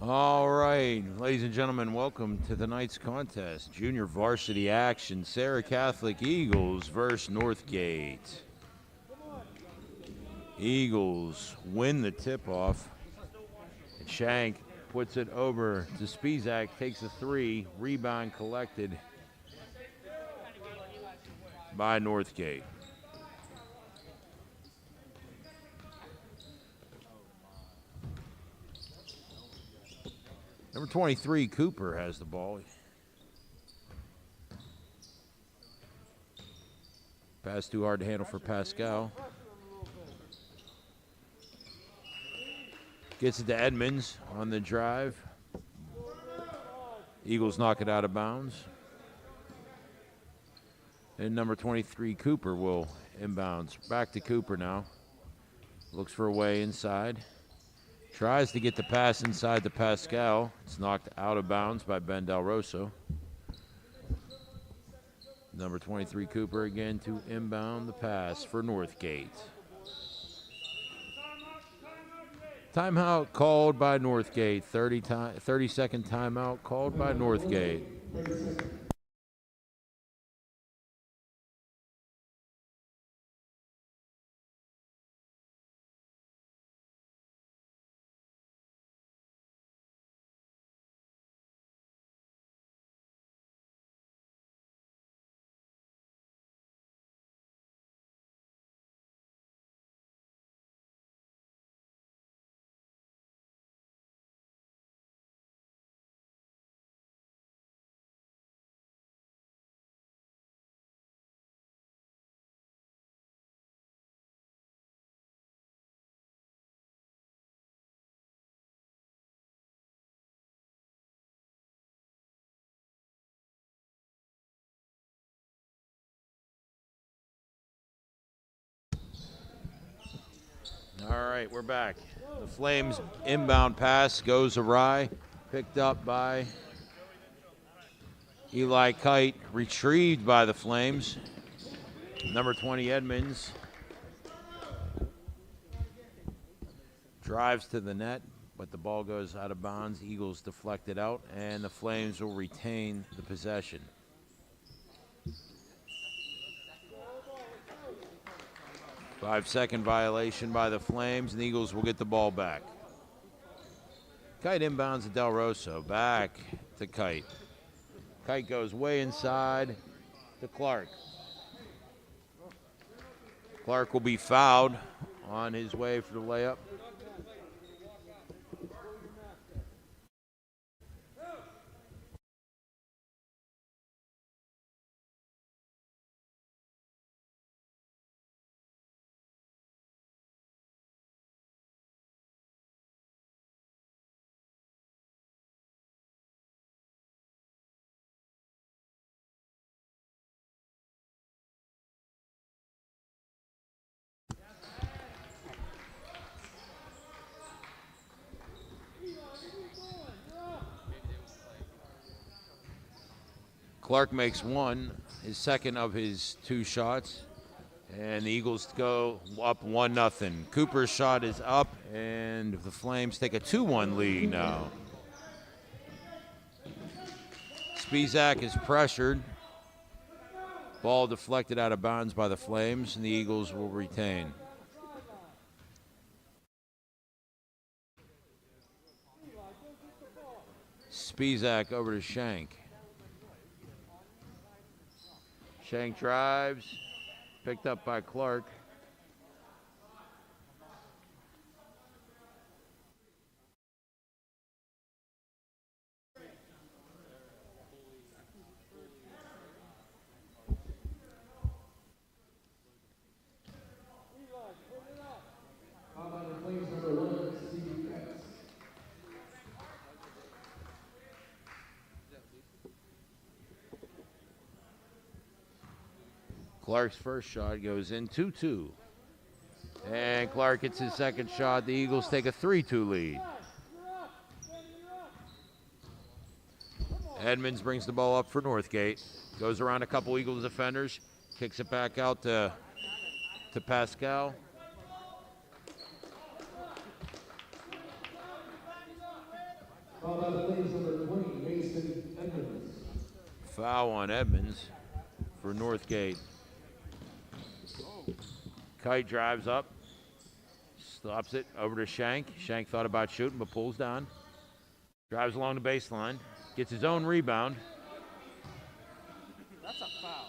All right, ladies and gentlemen, welcome to tonight's contest. Junior varsity action, Serra Catholic Eagles versus Northgate. Eagles win the tip-off. Shank puts it over to Spizak, takes a three, rebound collected by Northgate. Number 23, Cooper, has the ball. Pass too hard to handle for Pascal. Gets it to Edmonds on the drive. Eagles knock it out of bounds. And number 23, Cooper, will inbounds. Back to Cooper now. Looks for a way inside. Tries to get the pass inside to Pascal. It's knocked out of bounds by Ben Del Rosso. Number 23, Cooper, again to inbound the pass for Northgate. Timeout called by Northgate. 30-second timeout called by Northgate. All right, we're back. The Flames inbound pass goes awry. Picked up by Eli Kite. Retrieved by the Flames. Number 20, Edmonds. Drives to the net, but the ball goes out of bounds. Eagles deflect it out, and the Flames will retain the possession. Five-second violation by the Flames, and the Eagles will get the ball back. Kite inbounds to Del Rosso. Back to Kite. Kite goes way inside to Clark. Clark will be fouled on his way for the layup. Clark makes one, his second of his two shots, and the Eagles go up 1-0. Cooper's shot is up, and the Flames take a 2-1 lead now. Spizak is pressured. Ball deflected out of bounds by the Flames, and the Eagles will retain. Spizak over to Shank. Shank drives, picked up by Clark. Clark's first shot goes in 2-2. And Clark gets his second shot. The Eagles take a 3-2 lead. Edmonds brings the ball up for Northgate. Goes around a couple Eagles defenders. Kicks it back out to Pascal. Foul on Edmonds for Northgate. Kite drives up, stops it over to Shank. Shank thought about shooting but pulls down. Drives along the baseline, gets his own rebound. That's a foul.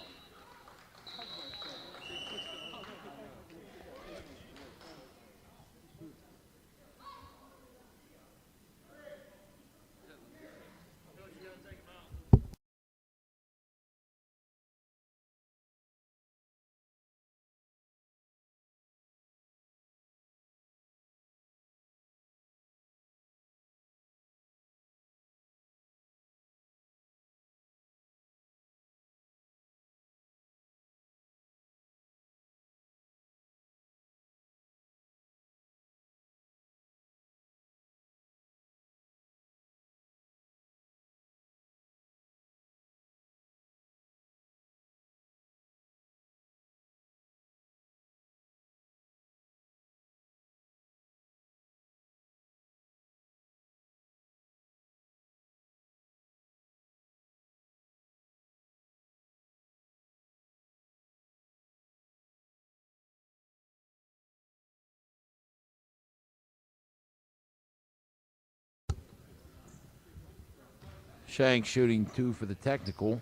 Shank shooting 2 for the technical.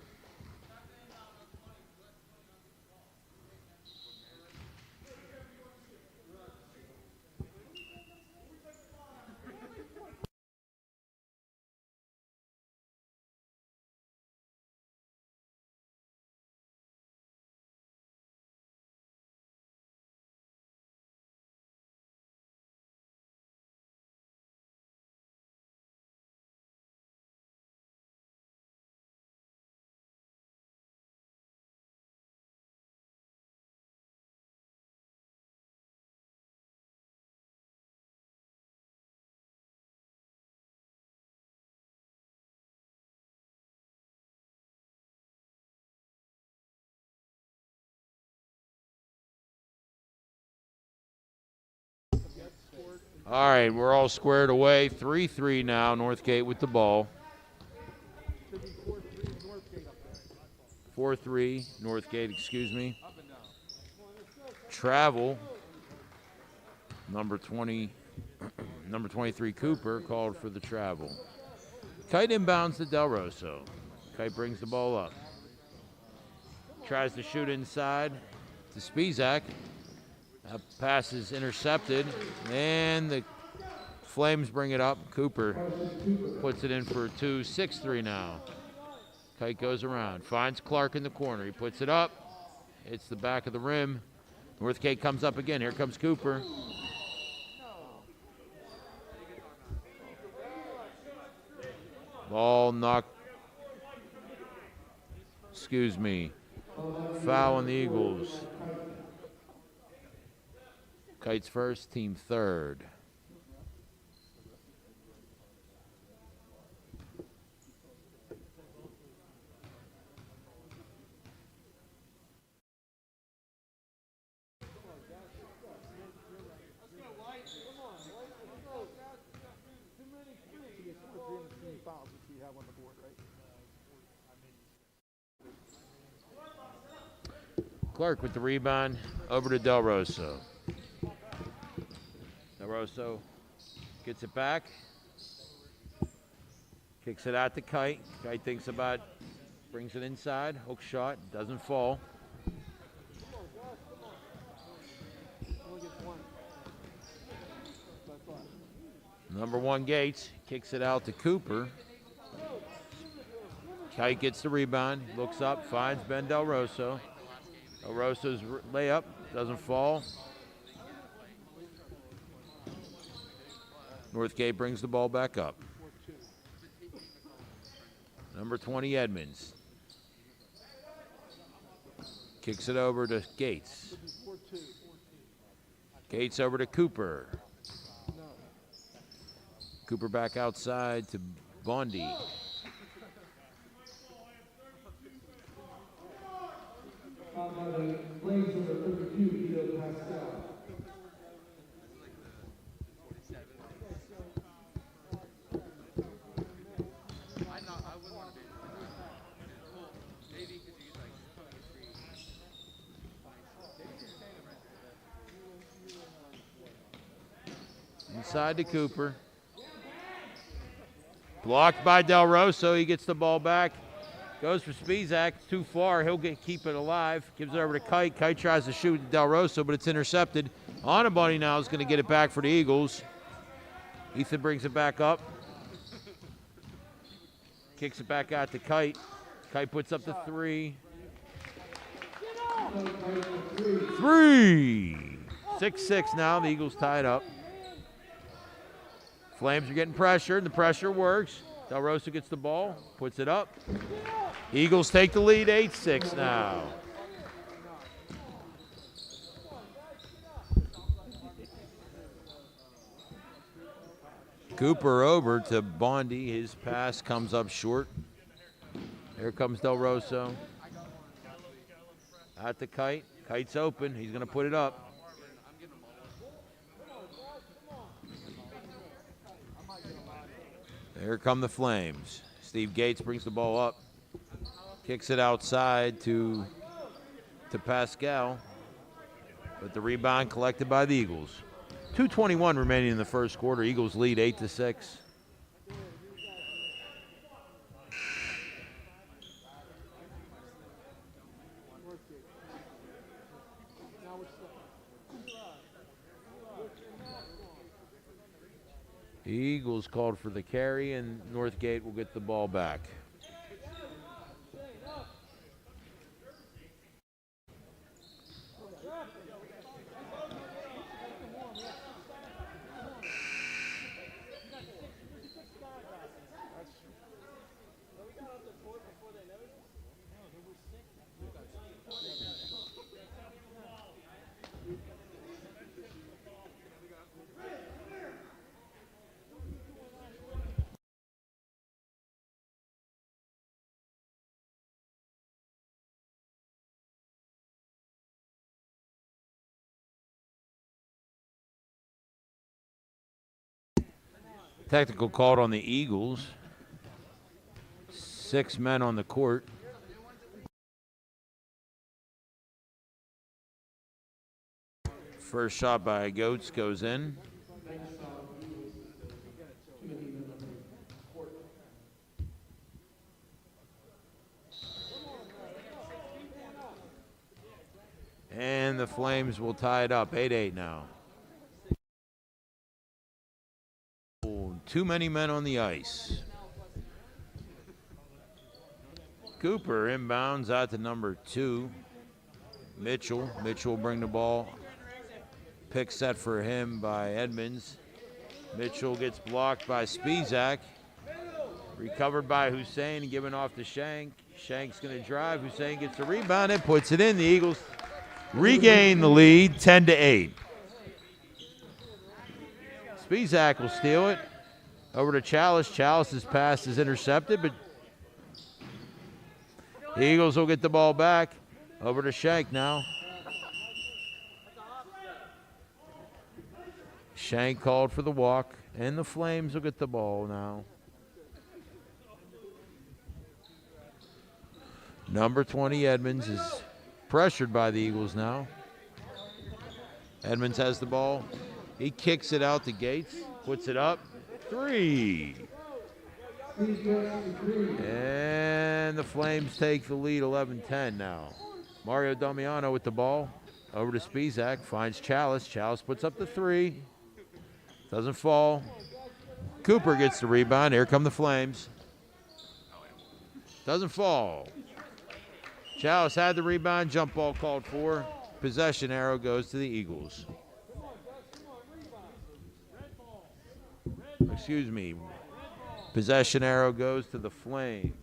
All right, we're all squared away. 3-3 now, Northgate with the ball. 4-3, Northgate, excuse me. Travel, number 23, Cooper, called for the travel. Kite inbounds to Del Rosso. Kite brings the ball up. Tries to shoot inside to Spizak. That pass is intercepted, and the Flames bring it up. Cooper puts it in for 2, 6-3 now. Kite goes around, finds Clark in the corner. He puts it up. It's the back of the rim. Northgate comes up again. Here comes Cooper. Ball knocked. Excuse me. Foul on the Eagles. Kite's first, team third. Clark with the rebound, over to Del Rosso. Del Rosso gets it back, kicks it out to Kite. Kite thinks about, brings it inside, hook shot, doesn't fall. Number 1 Gates kicks it out to Cooper. Kite gets the rebound, looks up, finds Ben Del Rosso. Del Rosso's layup doesn't fall. Northgate brings the ball back up. Number 20, Edmonds. Kicks it over to Gates. Gates over to Cooper. Cooper back outside to Bondi. outside to Cooper. Blocked by Del Rosso. He gets the ball back. Goes for Spizak. Too far. He'll keep it alive. Gives it over to Kite. Kite tries to shoot Del Rosso, but it's intercepted. Onabunny now is going to get it back for the Eagles. Ethan brings it back up. Kicks it back out to Kite. Kite puts up the 3. 6-6 now. The Eagles tied up. Flames are getting pressured, and the pressure works. Del Rosso gets the ball, puts it up. Eagles take the lead, 8-6 now. Cooper over to Bondi. His pass comes up short. Here comes Del Rosso. At the Kite. Kite's open. He's going to put it up. Here come the Flames. Steve Gates brings the ball up. Kicks it outside to Pascal. But the rebound collected by the Eagles. 2:21 remaining in the first quarter. Eagles lead 8-6. The Eagles called for the carry, and Northgate will get the ball back. Technical called on the Eagles. 6 men on the court. First shot by Goetz goes in. And the Flames will tie it up, 8-8 now. Too many men on the ice. Cooper inbounds out to number 2. Mitchell. Mitchell will bring the ball. Pick set for him by Edmonds. Mitchell gets blocked by Spizak. Recovered by Hussein and given off to Shank. Shank's going to drive. Hussein gets the rebound and puts it in. The Eagles regain the lead, 10-8. Spizak will steal it. Over to Chalice. Chalice's pass is intercepted, but the Eagles will get the ball back. Over to Shank now. Shank called for the walk, and the Flames will get the ball now. Number 20, Edmonds, is pressured by the Eagles now. Edmonds has the ball. He kicks it out to Gates, puts it up. 3. And the Flames take the lead 11-10 now. Mario Damiano with the ball. Over to Spizak, finds Chalice. Chalice puts up the 3. Doesn't fall. Cooper gets the rebound. Here come the Flames. Doesn't fall. Chalice had the rebound. Jump ball called for. Possession arrow goes to the Eagles. Excuse me. Possession arrow goes to the Flames.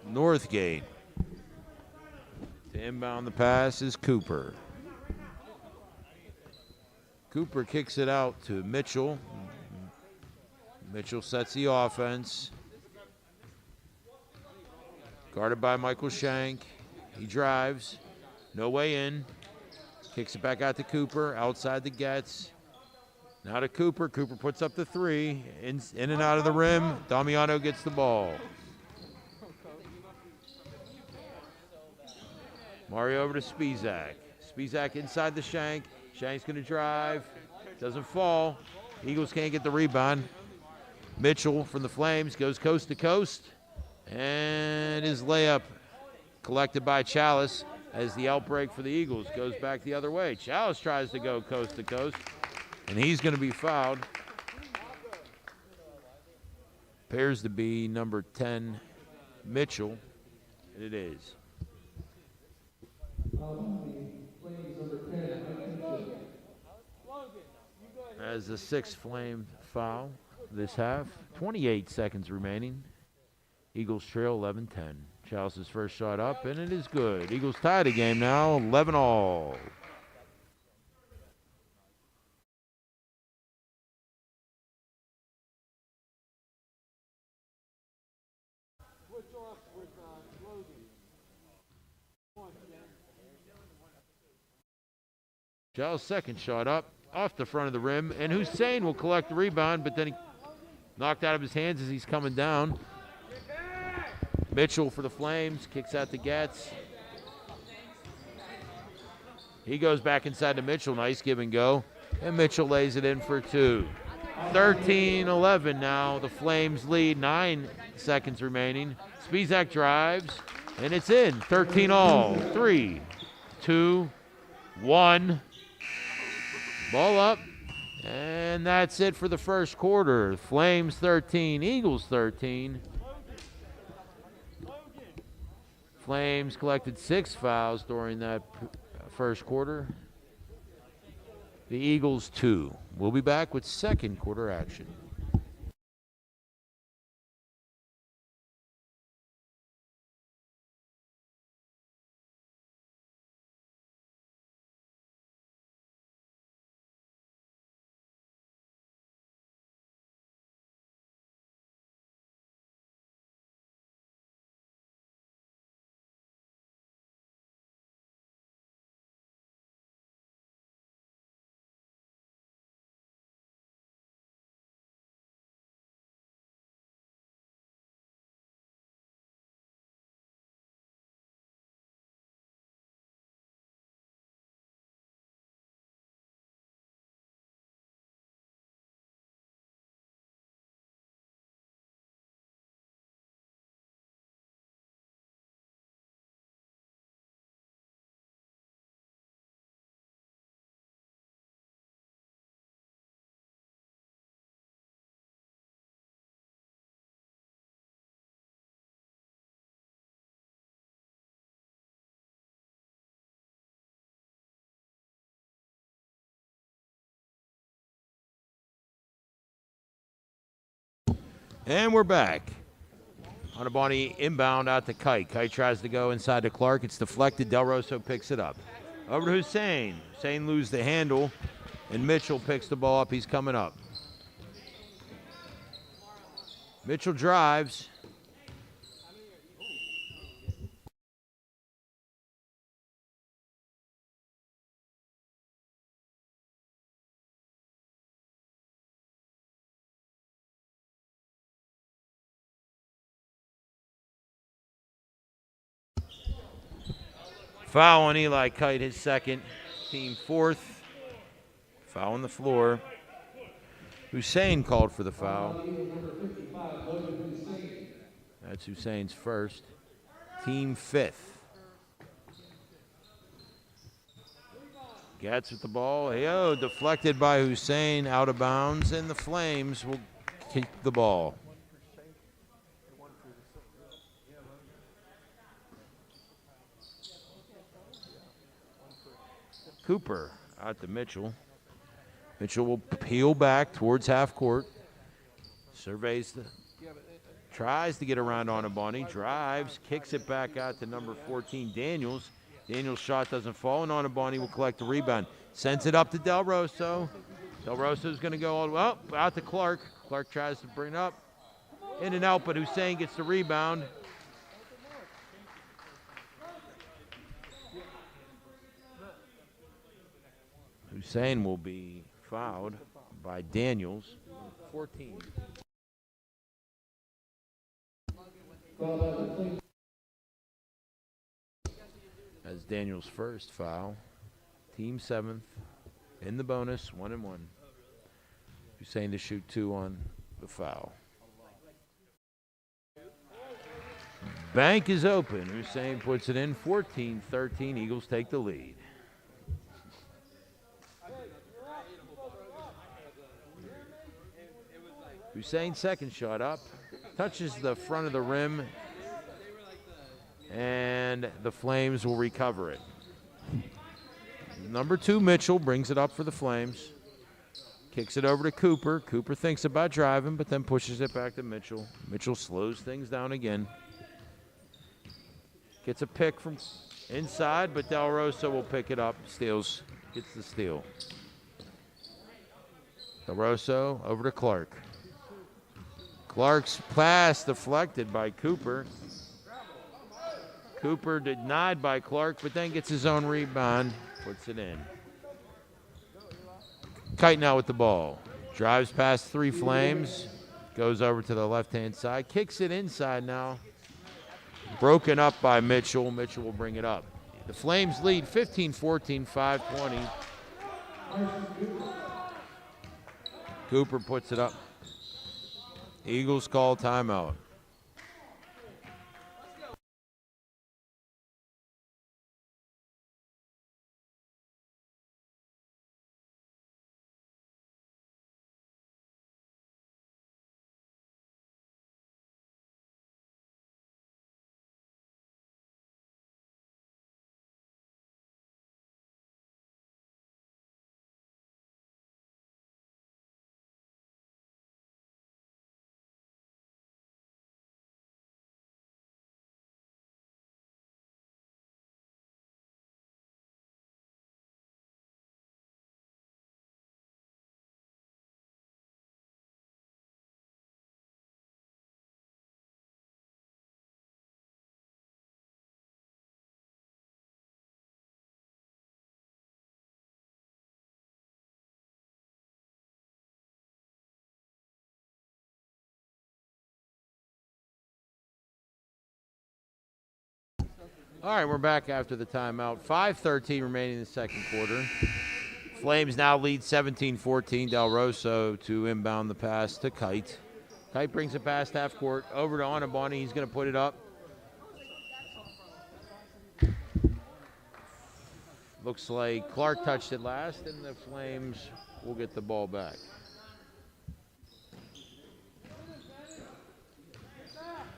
Northgate. To inbound the pass is Cooper. Cooper kicks it out to Mitchell. Mitchell sets the offense. Guarded by Michael Shank. He drives. No way in. Kicks it back out to Cooper. Outside the Getz. Now to Cooper. Cooper puts up the 3. In and out of the rim. Damiano gets the ball. Mario over to Spizak. Spizak inside the shank. Shank's going to drive. Doesn't fall. Eagles can't get the rebound. Mitchell from the Flames goes coast to coast. And his layup collected by Chalice as the outbreak for the Eagles goes back the other way. Chalice tries to go coast to coast, and he's going to be fouled. Appears to be number 10, Mitchell, and it is. As the sixth Flame foul this half. 28 seconds remaining. Eagles trail 11-10. Chalice's first shot up, and it is good. Eagles tie the game now, 11-all. Chalice's second shot up, off the front of the rim, and Hussein will collect the rebound, but then he knocked out of his hands as he's coming down. Mitchell for the Flames, kicks out to Getz. He goes back inside to Mitchell, nice give and go, and Mitchell lays it in for two. 13-11 now, the Flames lead, 9 seconds remaining. Spizak drives, and it's in, 13-all. 3, 2, 1. Ball up, and that's it for the first quarter. Flames 13, Eagles 13. Flames collected 6 fouls during that first quarter. The Eagles 2. We'll be back with second quarter action. And we're back. Onaboni inbound out to Kite. Kite tries to go inside to Clark. It's deflected. Del Rosso picks it up. Over to Hussein. Hussein loses the handle, and Mitchell picks the ball up. He's coming up. Mitchell drives. Foul on Eli Kite, his second. Team fourth. Foul on the floor. Hussein called for the foul. That's Hussein's first. Team fifth. Gets with the ball. Yo, deflected by Hussein, out of bounds, and the Flames will kick the ball. Cooper out to Mitchell. Mitchell will peel back towards half court. Surveys tries to get around Onaboni. Drives, kicks it back out to number 14, Daniels. Daniels' shot doesn't fall, and Onaboni will collect the rebound. Sends it up to Del Rosso. Del Rosso's going to go all the way up, out to Clark. Clark tries to bring it up. In and out, but Hussein gets the rebound. Hussein will be fouled by Daniels, 14. As Daniels' first foul. Team 7th. In the bonus, 1-1. Hussein to shoot 2 on the foul. Bank is open. Hussein puts it in. 14-13. Eagles take the lead. Hussein's second shot up. Touches the front of the rim. And the Flames will recover it. Number 2, Mitchell, brings it up for the Flames. Kicks it over to Cooper. Cooper thinks about driving, but then pushes it back to Mitchell. Mitchell slows things down again. Gets a pick from inside, but Del Rosso will pick it up. Steals. Gets the steal. Del Rosso over to Clark. Clark's pass deflected by Cooper. Cooper denied by Clark, but then gets his own rebound. Puts it in. Kite now with the ball. Drives past 3 Flames. Goes over to the left-hand side. Kicks it inside now. Broken up by Mitchell. Mitchell will bring it up. The Flames lead 15-14, 5:20. Cooper puts it up. Eagles call timeout. All right, we're back after the timeout. 5:13 remaining in the second quarter. Flames now lead 17-14. Del Rosso to inbound the pass to Kite. Kite brings it past half court. Over to Onaboni. He's going to put it up. Looks like Clark touched it last, and the Flames will get the ball back.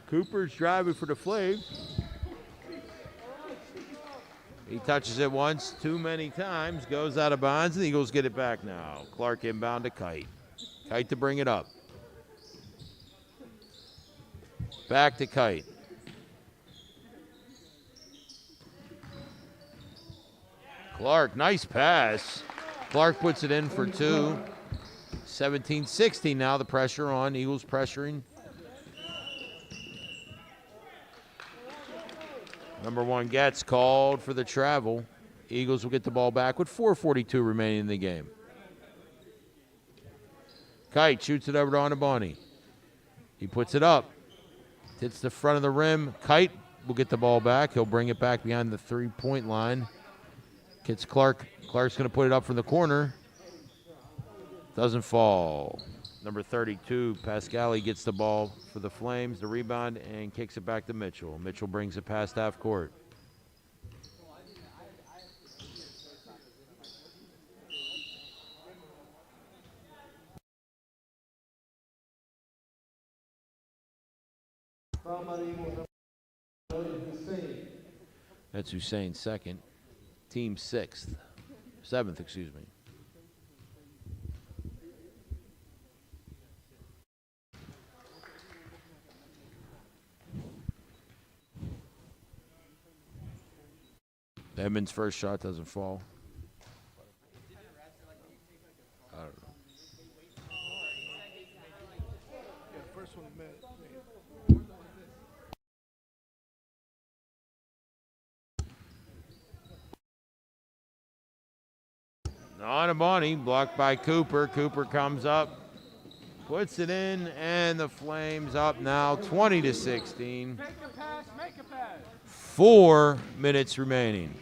Cooper's driving for the Flames. He touches it once, too many times, goes out of bounds, and the Eagles get it back now. Clark inbound to Kite. Kite to bring it up. Back to Kite. Clark, nice pass. Clark puts it in for 2. 17-16 now, the pressure on. Eagles pressuring. Number 1 gets called for the travel. Eagles will get the ball back with 4:42 remaining in the game. Kite shoots it over to Onaboni. He puts it up. Hits the front of the rim. Kite will get the ball back. He'll bring it back behind the 3-point line. Gets Clark. Clark's going to put it up from the corner. Doesn't fall. Number 32, Pascali gets the ball for the Flames, the rebound, and kicks it back to Mitchell. Mitchell brings it past half court. That's Hussein's second. Team 7th, excuse me. Edmonds' first shot doesn't fall. I don't know. Onaboni blocked by Cooper. Cooper comes up, puts it in, and the Flames up now 20-16. 4 minutes remaining.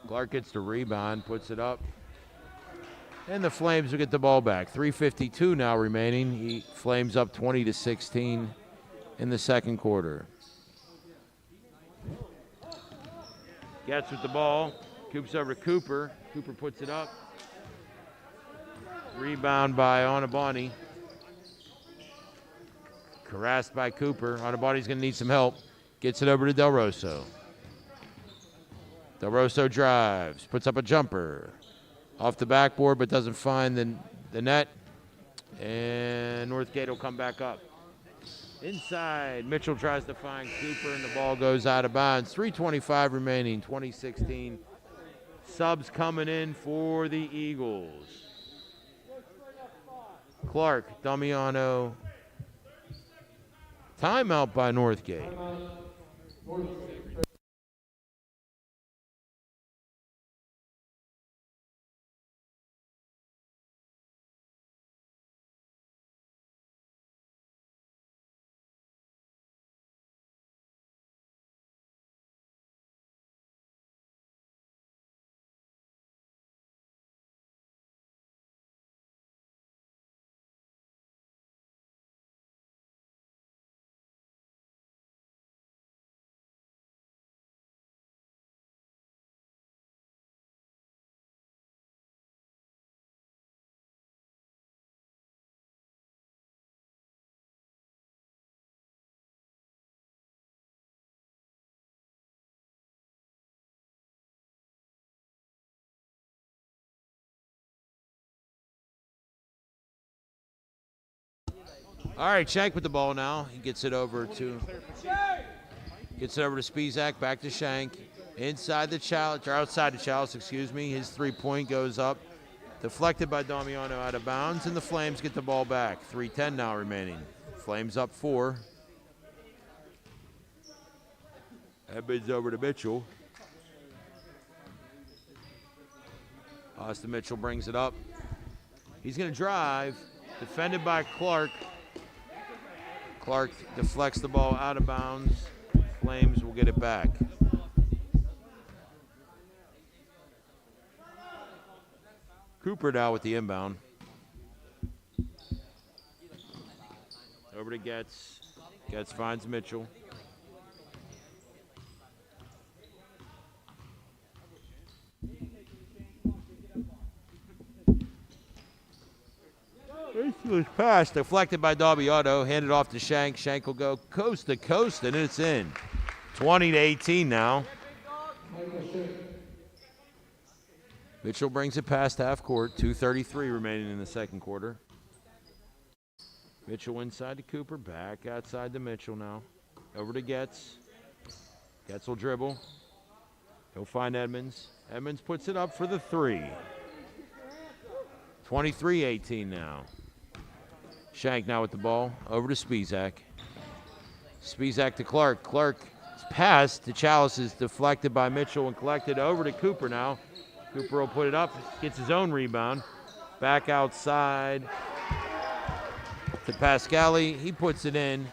Clark gets the rebound, puts it up. And the Flames will get the ball back. 3:52 now remaining. Flames up 20-16 in the second quarter. Gets with the ball. Coops over to Cooper. Cooper puts it up. Rebound by Onabani. Harassed by Cooper. Onabani's going to need some help. Gets it over to Del Rosso. Del Rosso drives. Puts up a jumper. Off the backboard, but doesn't find the net. And Northgate will come back up. Inside, Mitchell tries to find Cooper, and the ball goes out of bounds. 3:25 remaining, 2016. Subs coming in for the Eagles. Clark, Damiano. Timeout by Northgate. All right, Shank with the ball now. He gets it over to Spizak, back to Shank. Inside the chalice, or outside the chalice, excuse me. His three-point goes up. Deflected by Damiano out of bounds, and the Flames get the ball back. 3:10 now remaining. Flames up 4. Edmonds over to Mitchell. Austin Mitchell brings it up. He's going to drive. Defended by Clark. Clark deflects the ball out of bounds. Flames will get it back. Cooper now with the inbound. Over to Getz. Getz finds Mitchell. This pass deflected by Damiano, handed off to Shank. Shank will go coast to coast, and it's in. 20-18 now. Mitchell brings it past half court. 2:33 remaining in the second quarter. Mitchell inside to Cooper, back outside to Mitchell now. Over to Getz. Getz will dribble. He'll find Edmonds. Edmonds puts it up for the 3. 23-18 now. Shank now with the ball. Over to Spizak. Spizak to Clark. Clark's pass to Chalice is deflected by Mitchell and collected over to Cooper now. Cooper will put it up. Gets his own rebound. Back outside to Pascali. He puts it in.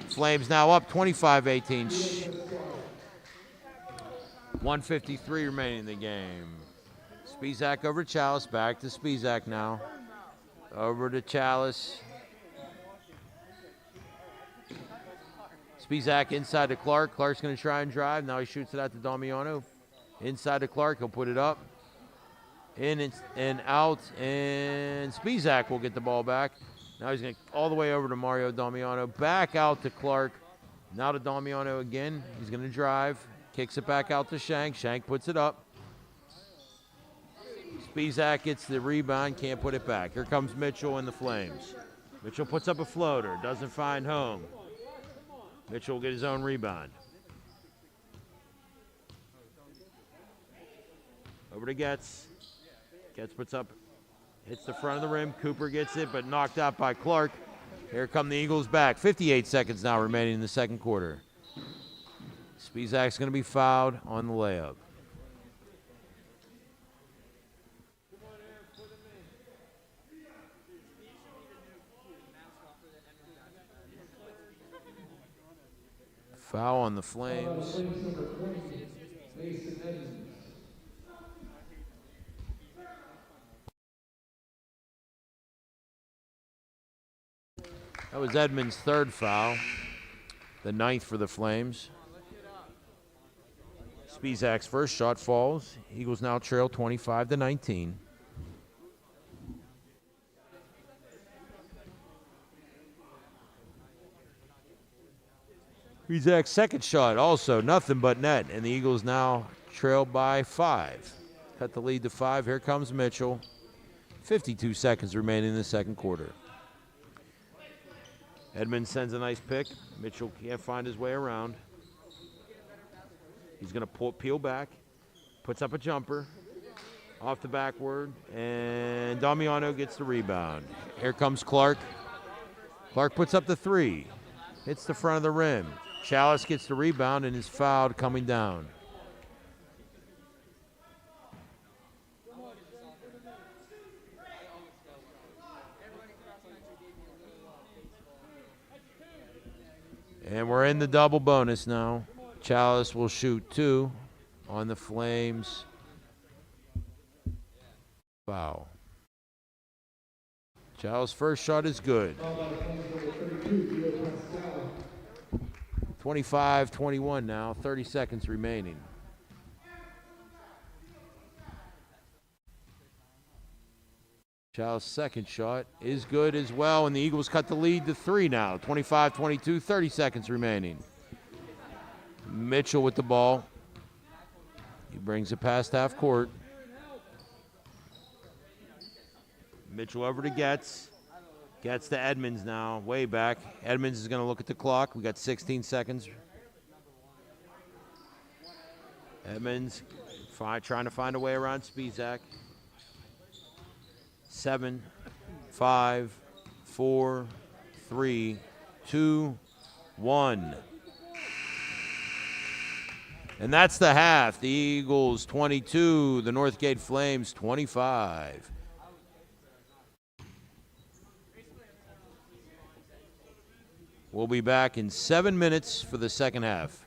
Flames now up 25-18. 1:53 remaining in the game. Spizak over to Chalice. Back to Spizak now. Over to Chalice. Spizak inside to Clark. Clark's going to try and drive. Now he shoots it out to Damiano. Inside to Clark. He'll put it up. In and out. And Spizak will get the ball back. Now he's going to all the way over to Mario Damiano. Back out to Clark. Now to Damiano again. He's going to drive. Kicks it back out to Shank. Shank puts it up. Spizak gets the rebound. Can't put it back. Here comes Mitchell and the Flames. Mitchell puts up a floater. Doesn't find home. Mitchell will get his own rebound. Over to Getz. Getz puts up, hits the front of the rim. Cooper gets it, but knocked out by Clark. Here come the Eagles back. 58 seconds now remaining in the second quarter. Spizak's going to be fouled on the layup. Foul on the Flames. That was Edmonds' third foul, the 9th for the Flames. Spizak's first shot falls. Eagles now trail 25-19. Spizak's second shot also nothing but net, and the Eagles now trail by 5. Cut the lead to 5. Here comes Mitchell. 52 seconds remaining in the second quarter. Edmonds sends a nice pick. Mitchell can't find his way around. He's going to peel back, puts up a jumper, off the backward, and Damiano gets the rebound. Here comes Clark. Clark puts up the 3, hits the front of the rim. Chalice gets the rebound and is fouled coming down. And we're in the double bonus now. Chalice will shoot 2 on the Flames. Foul. Chalice's first shot is good. 25-21 now, 30 seconds remaining. Chalice's second shot is good as well, and the Eagles cut the lead to 3 now. 25-22, 30 seconds remaining. Mitchell with the ball. He brings it past half court. Mitchell over to Getz. Getz to Edmonds now, way back. Edmonds is going to look at the clock. We got 16 seconds. Edmonds trying to find a way around Spizak. 7, 5, 4, 3, 2, 1. And that's the half. The Eagles 22, the Northgate Flames 25. We'll be back in 7 minutes for the second half.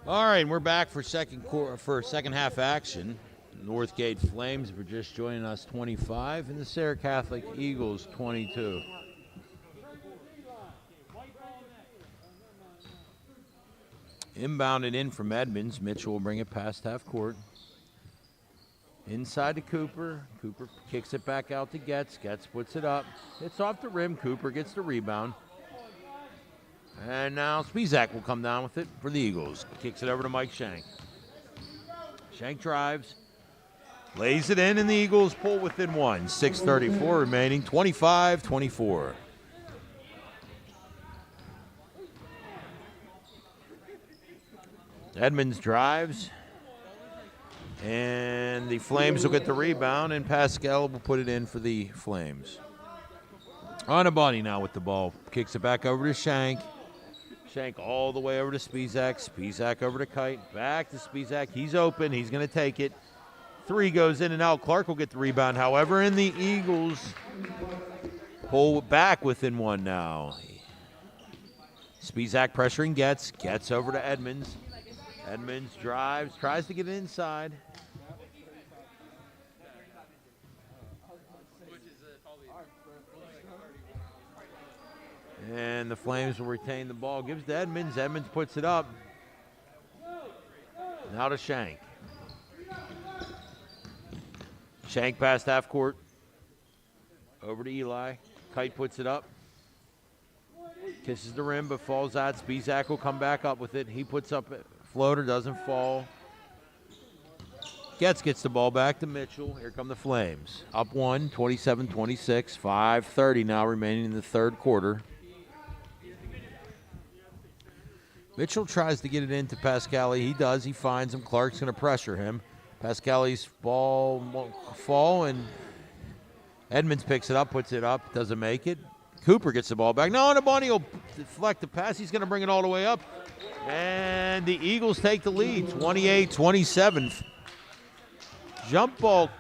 All right, we're back for second half action. Northgate Flames were just joining us 25, and the Serra Catholic Eagles 22. Inbounded in from Edmonds. Mitchell will bring it past half court. Inside to Cooper. Cooper kicks it back out to Getz. Getz puts it up. It's off the rim. Cooper gets the rebound. And now Spizak will come down with it for the Eagles. Kicks it over to Mike Shank. Shank drives. Lays it in, and the Eagles pull within one. 6:34 remaining. 25-24. Edmonds drives. And the Flames will get the rebound, and Pascal will put it in for the Flames. Onabani now with the ball. Kicks it back over to Shank. Shank all the way over to Spizak. Spizak over to Kite. Back to Spizak. He's open. He's going to take it. Three goes in and out. Clark will get the rebound, however, and the Eagles pull back within one now. Spizak pressuring Getz. Getz over to Edmonds. Edmonds drives, tries to get it inside. And the Flames will retain the ball. Gives to Edmonds. Edmonds puts it up. Now to Shank. Shank past half court. Over to Eli. Kite puts it up. Kisses the rim, but falls out. Spizak will come back up with it. He puts up a floater, doesn't fall. Getz gets the ball back to Mitchell. Here come the Flames. Up one, 27-26. 5:30 now remaining in the third quarter. Mitchell tries to get it into Pascali. He does. He finds him. Clark's going to pressure him. Pascali's ball won't fall, and Edmonds picks it up, puts it up, doesn't make it. Cooper gets the ball back. No, Nabani will deflect the pass. He's going to bring it all the way up. And the Eagles take the lead, 28-27. Jump ball.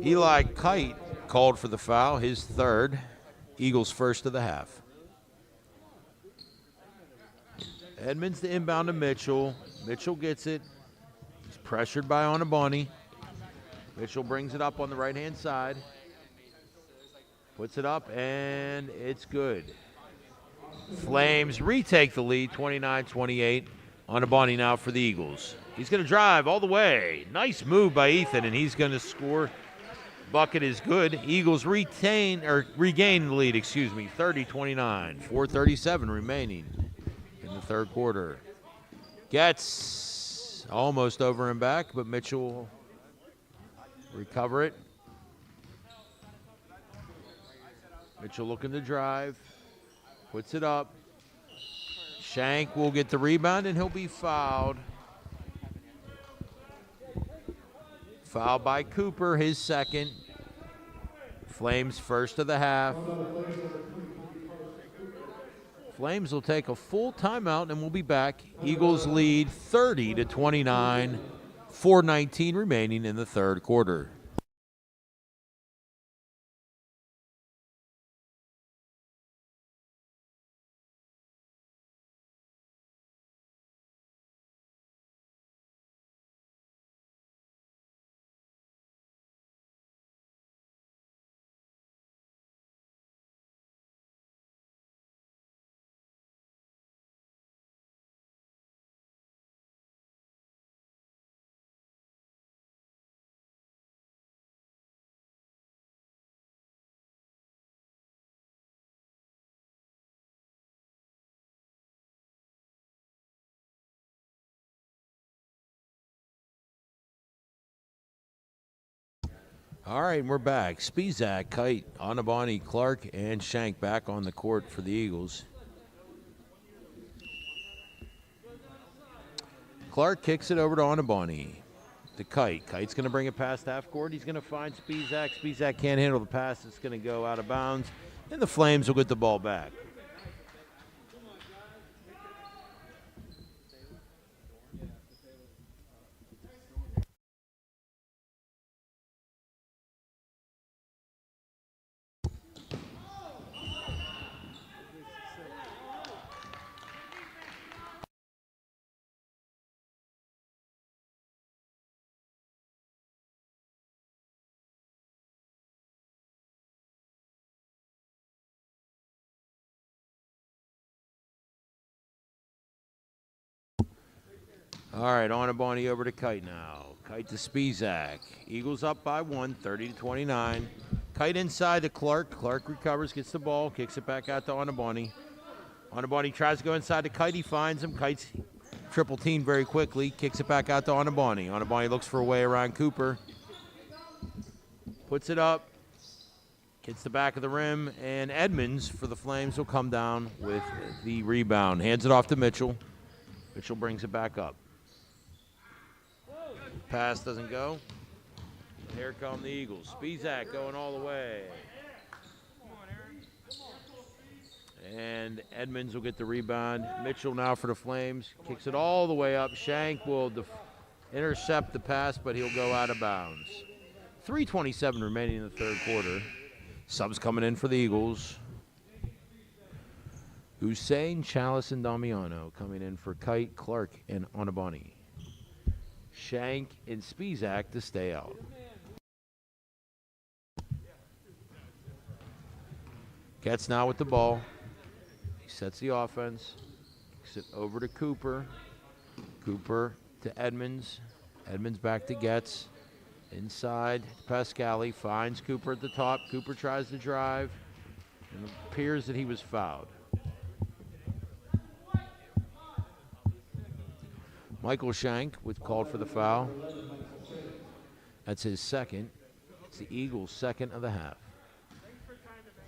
Eli Kite called for the foul, his third. Eagles first of the half. Edmonds to inbound to Mitchell. Mitchell gets it. He's pressured by Onabani. Mitchell brings it up on the right-hand side. Puts it up, and it's good. Flames retake the lead, 29-28. Onabani now for the Eagles. He's going to drive all the way. Nice move by Ethan, and he's going to score. Bucket is good. Eagles regain the lead, 30-29. 4:37 remaining in the third quarter. Gets almost over and back, but Mitchell will recover it. Mitchell looking to drive. Puts it up. Shank will get the rebound, and he'll be fouled. Foul by Cooper, his second. Flames first of the half. Flames will take a full timeout, and we'll be back. Eagles lead 30-29. 4:19 remaining in the third quarter. All right, we're back. Spizak, Kite, Onabani, Clark, and Shank back on the court for the Eagles. Clark kicks it over to Onabani. To Kite. Kite's going to bring it past half court. He's going to find Spizak. Spizak can't handle the pass. It's going to go out of bounds. And the Flames will get the ball back. All right, Onaboni over to Kite now. Kite to Spizak. Eagles up by 1, 30-29. Kite inside to Clark. Clark recovers, gets the ball, kicks it back out to Onaboni. Onaboni tries to go inside to Kite. He finds him. Kite's triple team very quickly. Kicks it back out to Onaboni. Onaboni looks for a way around Cooper. Puts it up. Hits the back of the rim. And Edmonds for the Flames will come down with the rebound. Hands it off to Mitchell. Mitchell brings it back up. Pass doesn't go. Here come the Eagles. Spizak going all the way. And Edmonds will get the rebound. Mitchell now for the Flames. Kicks it all the way up. Shank will intercept the pass, but he'll go out of bounds. 3:27 remaining in the third quarter. Subs coming in for the Eagles. Hussein, Chalice, and Damiano coming in for Kite, Clark, and Onaboni. Shank and Spizak to stay out. Gets now with the ball. He sets the offense. Kicks it over to Cooper. Cooper to Edmonds. Edmonds back to Getz. Inside, Pascali finds Cooper at the top. Cooper tries to drive. And it appears that he was fouled. Michael Shank called for the foul. That's his second. It's the Eagles' second of the half.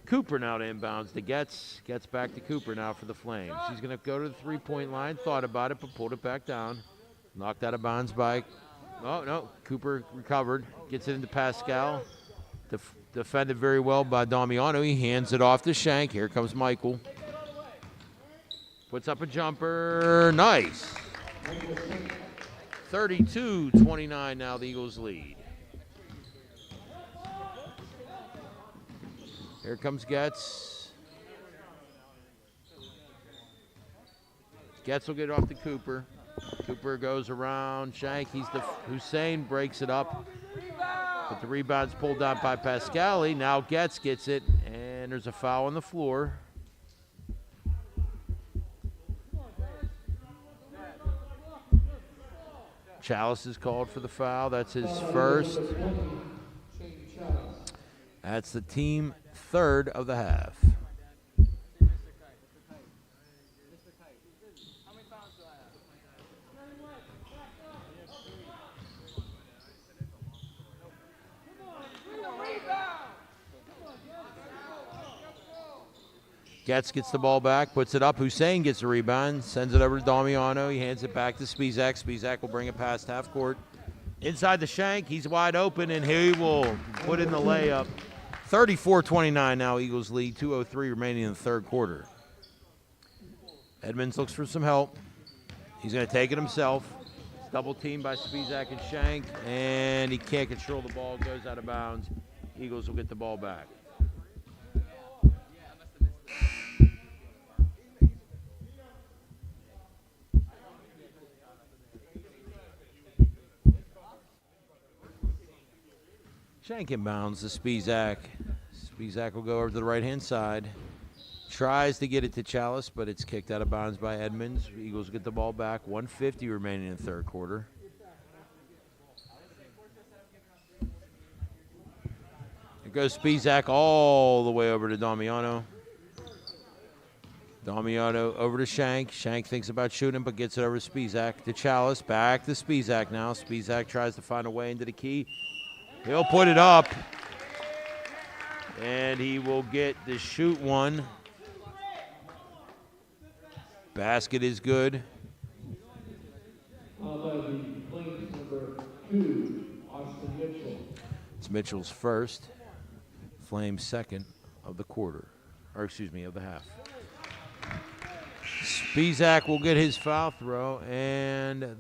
Cooper now to inbounds to Getz. Gets back to Cooper now for the Flames. He's going to go to the three-point line. Thought about it, but pulled it back down. Knocked out of bounds by... Oh, no. Cooper recovered. Gets it into Pascal. Defended very well by Damiano. He hands it off to Shank. Here comes Michael. Puts up a jumper. Nice. 32-29 now the Eagles lead. Here comes Getz. Getz will get off to Cooper. Cooper goes around. Shank, Hussein breaks it up. But the rebound's pulled down by Pascali. Now Getz gets it, and there's a foul on the floor. Chalice is called for the foul. That's his first. That's the team third of the half. Getz gets the ball back, puts it up. Hussein gets the rebound, sends it over to Damiano. He hands it back to Spizak. Spizak will bring it past half court. Inside the Shank, he's wide open, and he will put in the layup. 34-29 now, Eagles lead. 2:03 remaining in the third quarter. Edmonds looks for some help. He's going to take it himself. Double teamed by Spizak and Shank, and he can't control the ball. Goes out of bounds. Eagles will get the ball back. Shank inbounds to Spizak. Spizak will go over to the right-hand side. Tries to get it to Chalice, but it's kicked out of bounds by Edmonds. Eagles get the ball back. 1:50 remaining in the third quarter. It goes Spizak all the way over to Damiano. Damiano over to Shank. Shank thinks about shooting, but gets it over to Spizak. To Chalice. Back to Spizak now. Spizak tries to find a way into the key. He'll put it up, and he will get the shoot one. Basket is good. It's Mitchell's first, Flames second of the quarter, or excuse me, of the half. Spizak will get his foul throw, and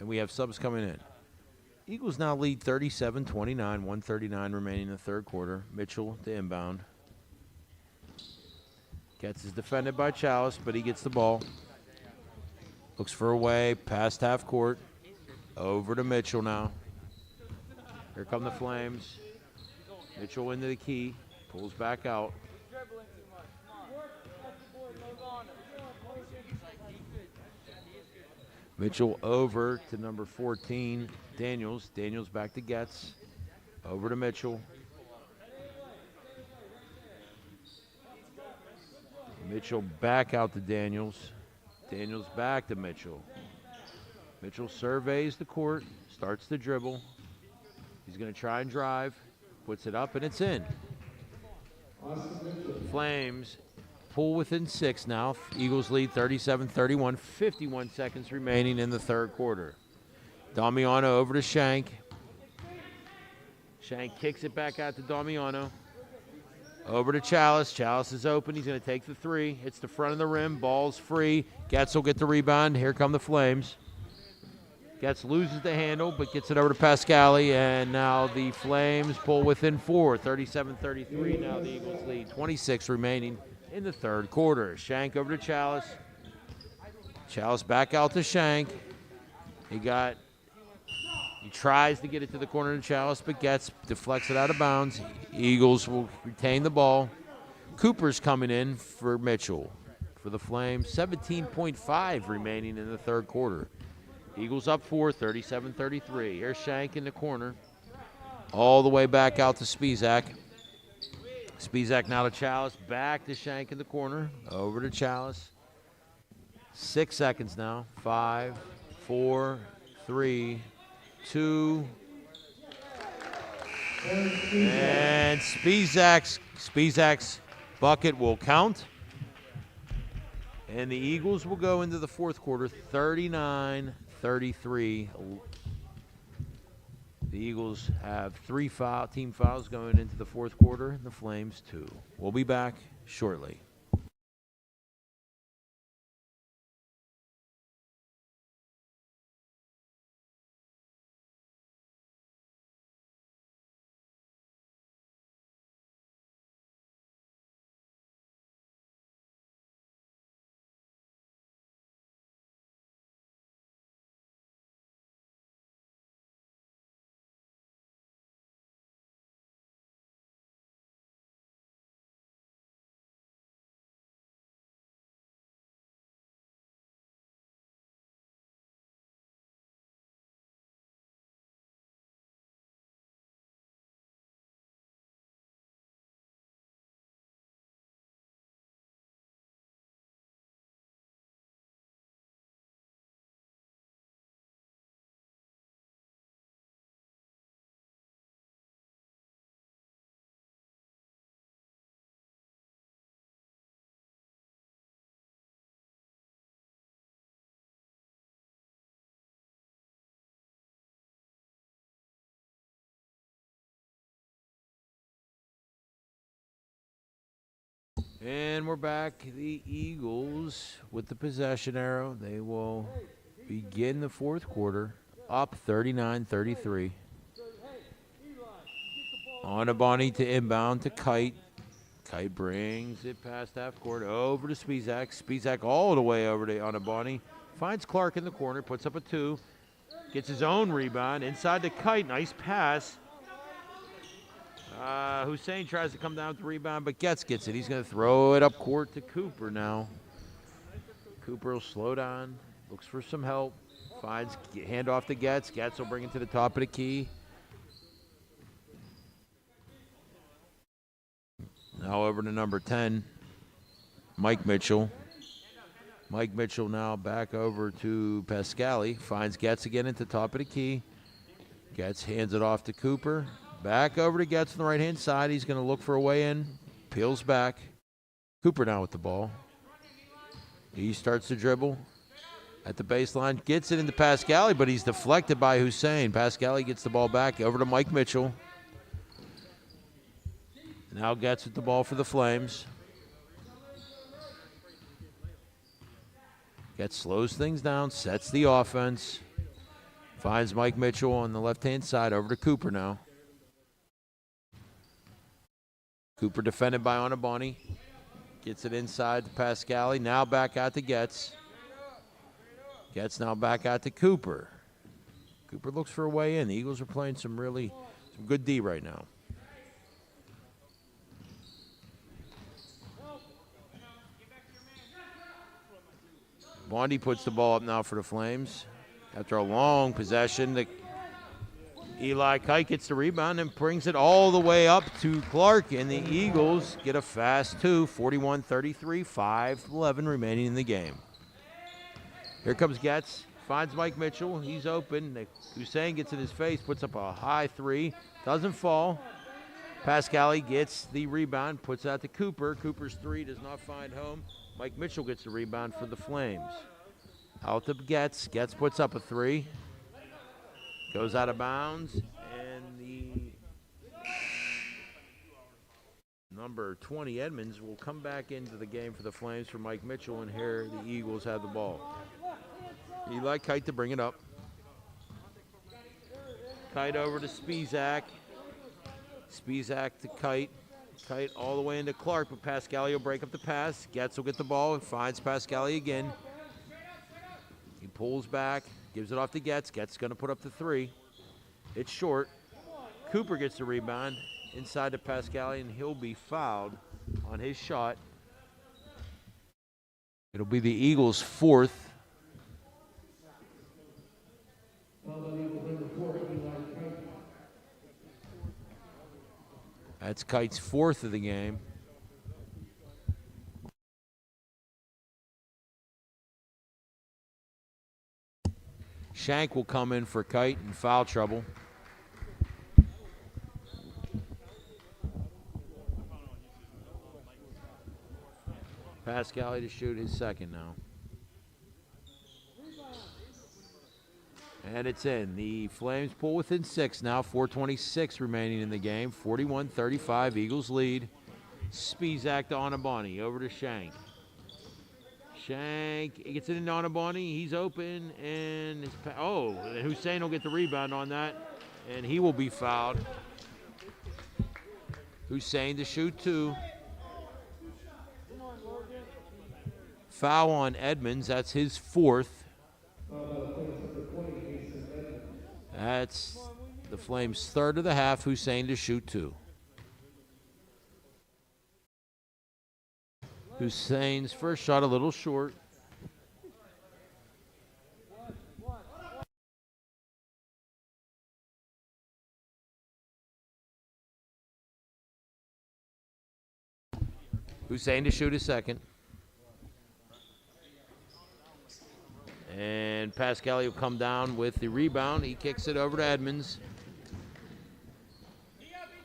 we have subs coming in. Eagles now lead 37-29, 1:39 remaining in the third quarter. Mitchell to inbound. Getz is defended by Chalice, but he gets the ball. Looks for a way past half court. Over to Mitchell now. Here come the Flames. Mitchell into the key. Pulls back out. Mitchell over to number 14, Daniels. Daniels back to Getz. Over to Mitchell. Mitchell back out to Daniels. Daniels back to Mitchell. Mitchell surveys the court, starts the dribble. He's going to try and drive, puts it up, and it's in. Flames pull within 6 now. Eagles lead 37-31, 51 seconds remaining in the third quarter. Damiano over to Shank. Shank kicks it back out to Damiano. Over to Chalice. Chalice is open. He's going to take the 3. Hits the front of the rim. Ball's free. Getz will get the rebound. Here come the Flames. Getz loses the handle, but gets it over to Pascali. And now the Flames pull within 4. 37-33. Now the Eagles lead. 26 remaining in the third quarter. Shank over to Chalice. Chalice back out to Shank. He tries to get it to the corner of Chalice, but deflects it out of bounds. Eagles will retain the ball. Cooper's coming in for Mitchell. For the Flames, 17.5 remaining in the third quarter. Eagles up 4, 37-33. Here's Shank in the corner. All the way back out to Spizak. Spizak now to Chalice. Back to Shank in the corner. Over to Chalice. 6 seconds now. 5, 4, 3, 2. And Spizak's bucket will count. And the Eagles will go into the fourth quarter 39-33. The Eagles have 3 team fouls going into the fourth quarter, and the Flames 2. We'll be back shortly. And we're back. The Eagles with the possession arrow. They will begin the fourth quarter up 39-33. Onabani to inbound to Kite. Kite brings it past half court over to Spizak. Spizak all the way over to Onabani. Finds Clark in the corner, puts up a 2. Gets his own rebound inside to Kite. Nice pass. Hussein tries to come down with the rebound, but gets it. He's going to throw it up court to Cooper now. Cooper will slow down, looks for some help, finds handoff to Getz. Getz will bring it to the top of the key. Now over to number 10, Mike Mitchell. Mike Mitchell now back over to Pascali. Finds Getz again at the top of the key. Getz hands it off to Cooper. Back over to Getz on the right-hand side. He's going to look for a way in. Peels back. Cooper now with the ball. He starts to dribble at the baseline. Gets it into Pascali, but he's deflected by Hussein. Pascali gets the ball back over to Mike Mitchell. Now Getz with the ball for the Flames. Getz slows things down, sets the offense. Finds Mike Mitchell on the left-hand side. Over to Cooper now. Cooper defended by Onabani. Gets it inside to Pascali. Now back out to Getz. Getz now back out to Cooper. Cooper looks for a way in. The Eagles are playing some good D right now. Bondi puts the ball up now for the Flames. After a long possession, Eli Kite gets the rebound and brings it all the way up to Clark, and the Eagles get a fast 2, 41-33, 5:11 remaining in the game. Here comes Getz, finds Mike Mitchell. He's open. Hussein gets in his face, puts up a high 3, doesn't fall. Pascali gets the rebound, puts out to Cooper. Cooper's 3 does not find home. Mike Mitchell gets the rebound for the Flames. Out to Getz. Getz puts up a 3. Goes out of bounds. And the number 20, Edmonds, will come back into the game for the Flames for Mike Mitchell. And here the Eagles have the ball. Eli Kite to bring it up. Kite over to Spizak. Spizak to Kite. Kite all the way into Clark, but Pascali will break up the pass. Getz will get the ball and finds Pascali again. He pulls back, gives it off to Getz. Getz going to put up the 3. It's short. Cooper gets the rebound inside to Pascali, and he'll be fouled on his shot. It'll be the Eagles' 4th. That's Kite's 4th of the game. Shank will come in for Kite in foul trouble. Pascali to shoot his 2nd now. And it's in. The Flames pull within 6 now. 4:26 remaining in the game. 41-35. Eagles lead. Spizak to Onabani. Over to Shank. Shank gets it into Onabani. He's open. And Hussein will get the rebound on that. And he will be fouled. Hussein to shoot 2. Foul on Edmonds. That's his 4th. That's the Flames' 3rd of the half. Hussein to shoot 2. Hussein's first shot a little short. Hussein to shoot his 2nd. And Pascali will come down with the rebound. He kicks it over to Edmonds.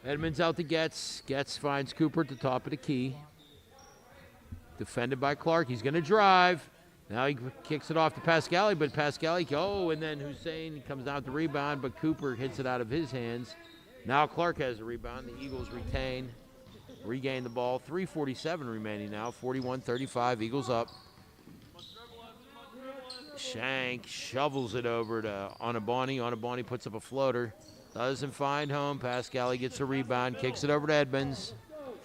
Edmonds out to Getz. Getz finds Cooper at the top of the key. Defended by Clark. He's going to drive. Now he kicks it off to Pascali, but Pascali, and then Hussein comes down with the rebound, but Cooper hits it out of his hands. Now Clark has the rebound. The Eagles regain the ball. 3:47 remaining now. 41-35. Eagles up. Shank shovels it over to Onabani. Onabani puts up a floater. Doesn't find home. Pascali gets a rebound. Kicks it over to Edmonds.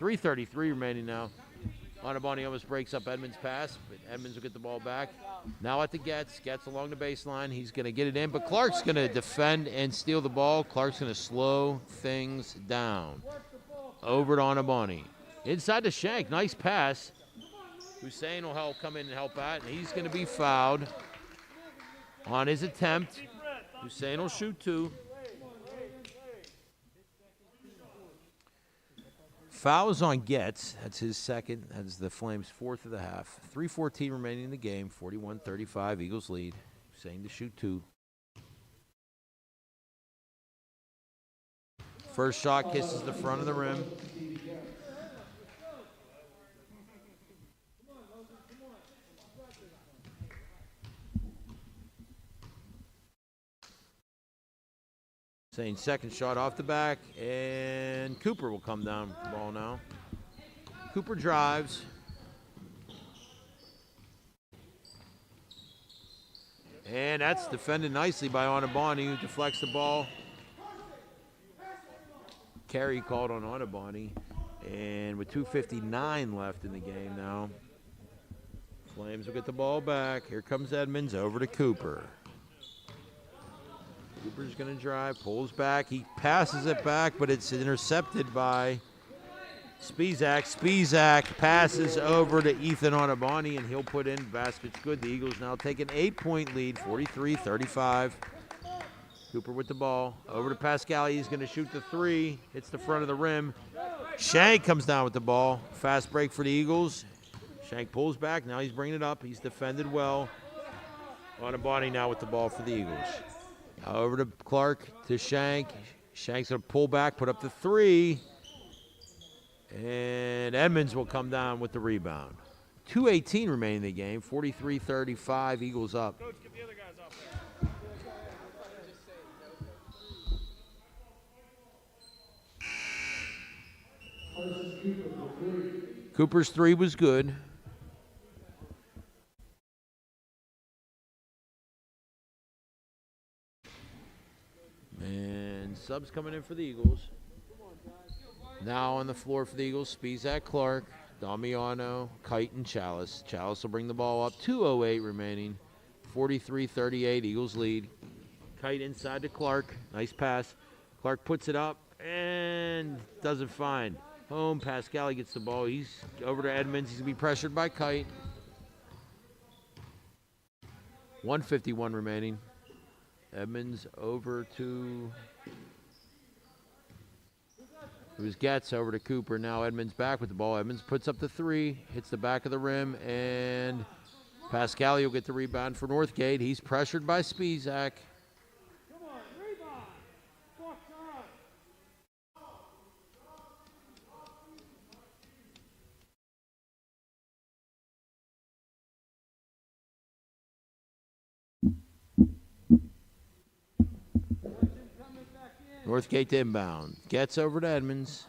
3:33 remaining now. Onabani almost breaks up Edmonds' pass, but Edmonds will get the ball back. Now at the Getz. Getz along the baseline. He's going to get it in, but Clark's going to defend and steal the ball. Clark's going to slow things down. Over to Onabani. Inside to Shank. Nice pass. Hussein will come in and help out, and he's going to be fouled on his attempt. Hussein will shoot 2. Fouls on Getz. That's his 2nd. That's the Flames' 4th of the half. 3:14 remaining in the game. 41-35. Eagles lead. Hussein to shoot 2. First shot kisses the front of the rim. Hussein's 2nd shot off the back, and Cooper will come down the ball now. Cooper drives. And that's defended nicely by Onabani, who deflects the ball. Carry called on Onabani. And with 2:59 left in the game now, Flames will get the ball back. Here comes Edmonds over to Cooper. Cooper's going to drive, pulls back. He passes it back, but it's intercepted by Spizak passes over to Ethan Onabani, and he'll put in. Basket's good. The Eagles now take an 8-point lead, 43-35. Cooper with the ball. Over to Pascal. He's going to shoot the three. Hits the front of the rim. Shank comes down with the ball. Fast break for the Eagles. Shank pulls back. Now he's bringing it up. He's defended well. Onabani now with the ball for the Eagles. Now over to Clark, to Shank. Shank's going to pull back, put up the three. And Edmonds will come down with the rebound. 2:18 remaining in the game. 43-35. Eagles up. Coach, get the other guys off there. Cooper's three was good. And subs coming in for the Eagles. Now on the floor for the Eagles, Spizak, Clark, Damiano, Kite, and Chalice. Chalice will bring the ball up. 2:08 remaining. 43-38, Eagles lead. Kite inside to Clark. Nice pass. Clark puts it up and doesn't find home. Pascal gets the ball. He's over to Edmonds. He's going to be pressured by Kite. 1:51 remaining. Edmonds over to... It was Getz over to Cooper. Now Edmonds back with the ball. Edmonds puts up the three, hits the back of the rim, and Pascal will get the rebound for Northgate. He's pressured by Spizak. Come on, rebound. Fuck on. Northgate to inbound. Gets over to Edmonds.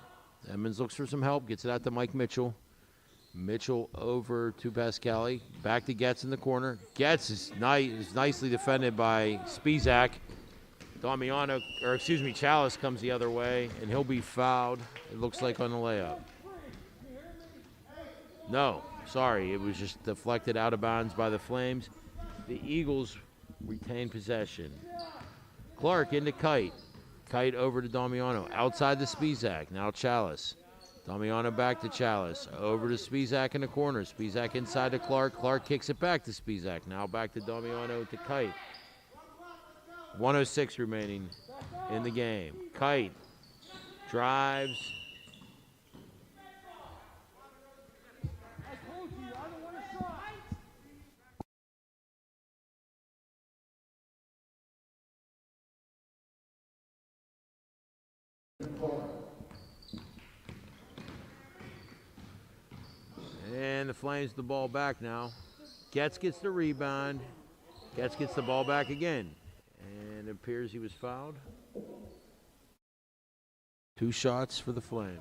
Edmonds looks for some help. Gets it out to Mike Mitchell. Mitchell over to Pascali. Back to Getz in the corner. Getz is nicely defended by Spizak. Chalice comes the other way, and he'll be fouled, it looks like, on the layup. No, sorry. It was just deflected out of bounds by the Flames. The Eagles retain possession. Clark into Kite. Kite over to Damiano. Outside the Spizak. Now Chalice. Damiano back to Chalice. Over to Spizak in the corner. Spizak inside to Clark. Clark kicks it back to Spizak. Now back to Damiano to Kite. 1:06 remaining in the game. Kite drives. And the Flames the ball back now. Getz gets the rebound. Getz gets the ball back again. And it appears he was fouled. 2 shots for the Flames.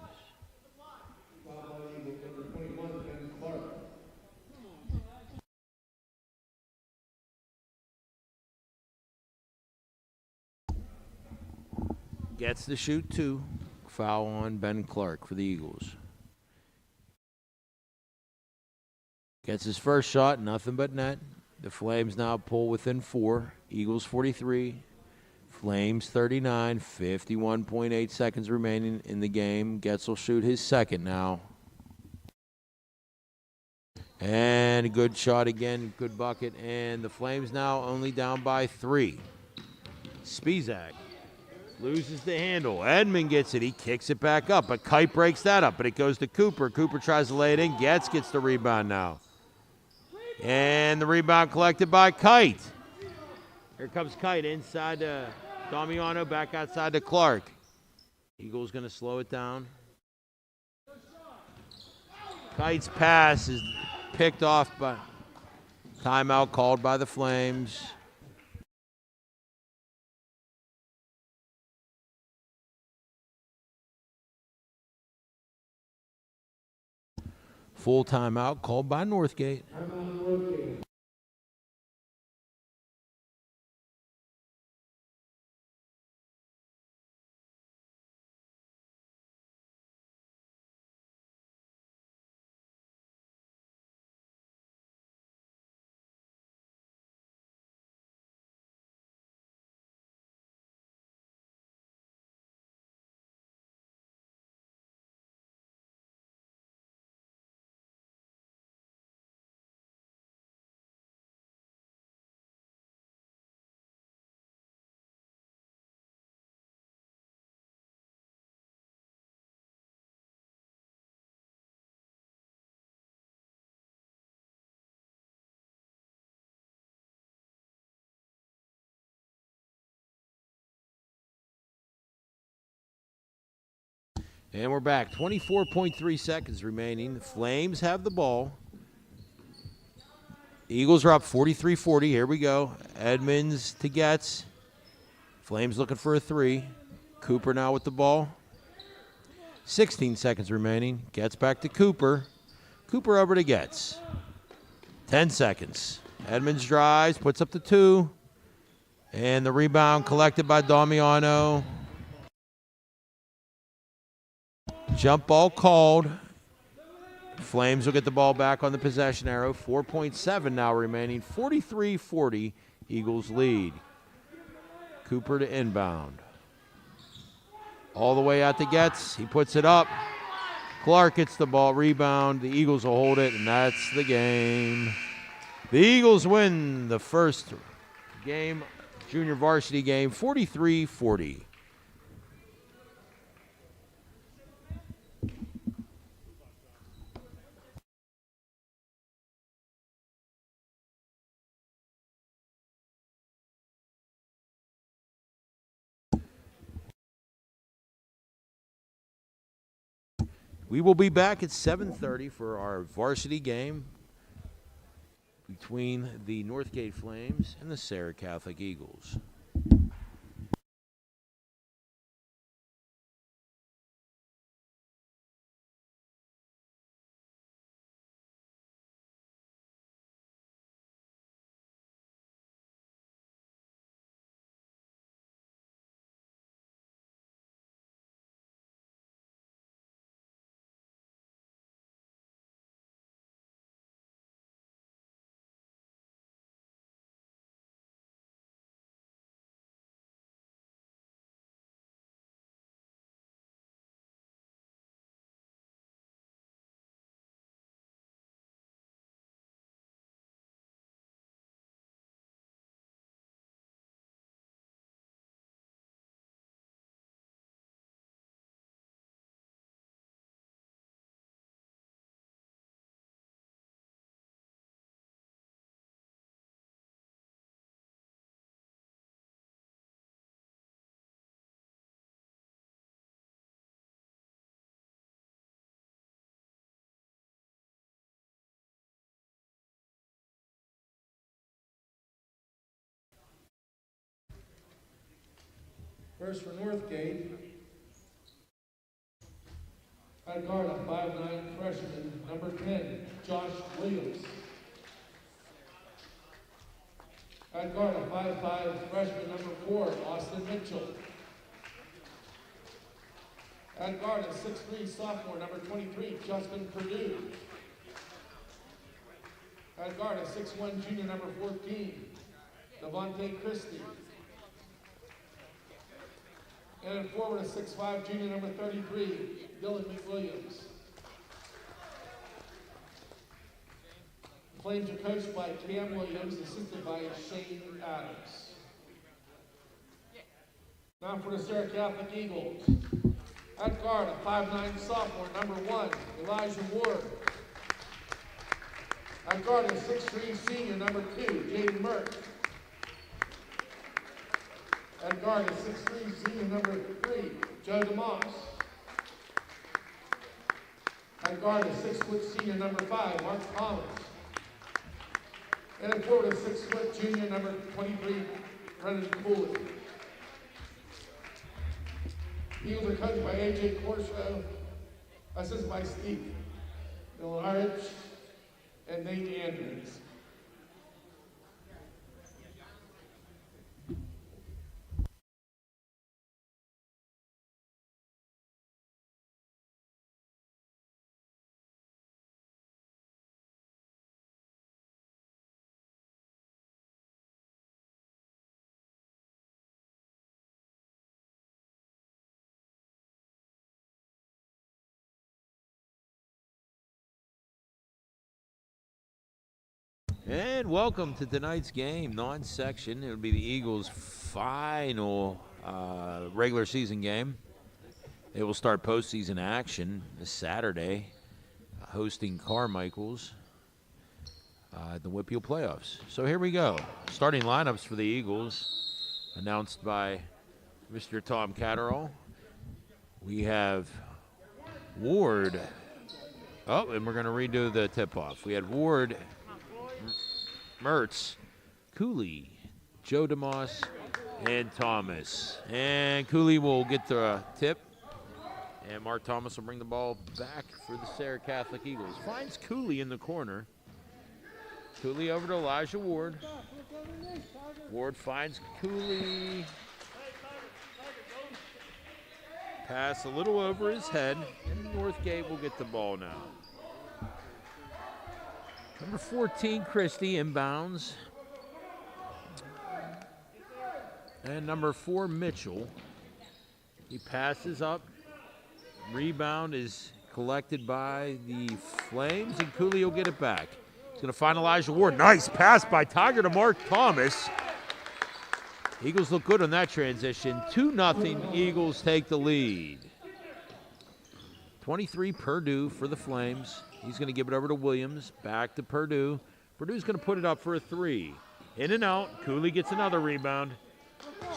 Gets to shoot 2. Foul on Ben Clark for the Eagles. Gets his first shot, nothing but net. The Flames now pull within 4. Eagles 43, Flames 39, 51.8 seconds remaining in the game. Getz will shoot his second now. And a good shot again, good bucket. And the Flames now only down by 3. Spizak loses the handle. Edmond gets it. He kicks it back up, but Kite breaks that up, but it goes to Cooper. Cooper tries to lay it in. Getz gets the rebound now. And the rebound collected by Kite. Here comes Kite inside to Damiano, back outside to Clark. Eagles going to slow it down. Kite's pass is picked off by timeout called by the Flames. Full timeout called by Northgate. And we're back. 24.3 seconds remaining. The Flames have the ball. Eagles are up 43-40. Here we go. Edmonds to Getz. Flames looking for a three. Cooper now with the ball. 16 seconds remaining. Getz back to Cooper. Cooper over to Getz. 10 seconds. Edmonds drives, puts up the two. And the rebound collected by Damiano. Jump ball called. Flames will get the ball back on the possession arrow. 4.7 now remaining. 43-40. Eagles lead. Cooper to inbound. All the way out to Getz. He puts it up. Clark gets the ball. Rebound. The Eagles will hold it, and that's the game. The Eagles win the first game, junior varsity game, 43-40. We will be back at 7:30 for our varsity game between the Northgate Flames and the Serra Catholic Eagles. First for Northgate, at guard, a 5'9" freshman, number 10, Josh Williams. At guard, a 5'5" freshman, number 4, Austin Mitchell. At guard, a 6'3" sophomore, number 23, Justin Perdue. At guard, a 6'1" junior, number 14, Devontae Christie. And at forward, a 6'5" junior, number 33, Dylan McWilliams. The Flames are coached by Cam Williams, assisted by Shane Adams. Now for the Serra Catholic Eagles. At guard, a 5'9" sophomore, number 1, Elijah Ward. At guard, a 6'3" senior, number 2, Jaden Merck. At guard, a 6'3" senior, number 3, Joe DeMoss. At guard, a 6' senior, number 5, Mark Collins. And at forward, a 6' junior, number 23, Brendan Cooley. Eagles are coached by A.J. Corso, assisted by Steve Millarich and Nate Andrews. And welcome to tonight's game, non-section. It'll be the Eagles' final regular season game. They will start postseason action this Saturday, hosting Carmichael's at the Whitfield playoffs. So here we go. Starting lineups for the Eagles, announced by Mr. Tom Catterall. We have Ward. Oh, and we're going to redo the tip-off. We had Ward, Mertz, Cooley, Joe DeMoss, and Thomas. And Cooley will get the tip. And Mark Thomas will bring the ball back for the Serra Catholic Eagles. Finds Cooley in the corner. Cooley over to Elijah Ward. Ward finds Cooley. Pass a little over his head. And Northgate will get the ball now. Number 14, Christie, inbounds. And number 4, Mitchell. He passes up. Rebound is collected by the Flames, and Cooley will get it back. He's going to find Elijah Ward. Nice pass by Tiger to Mark Thomas. Eagles look good on that transition. 2-0, Eagles take the lead. 23, Purdue for the Flames. He's going to give it over to Williams. Back to Purdue. Purdue's going to put it up for a 3. In and out. Cooley gets another rebound.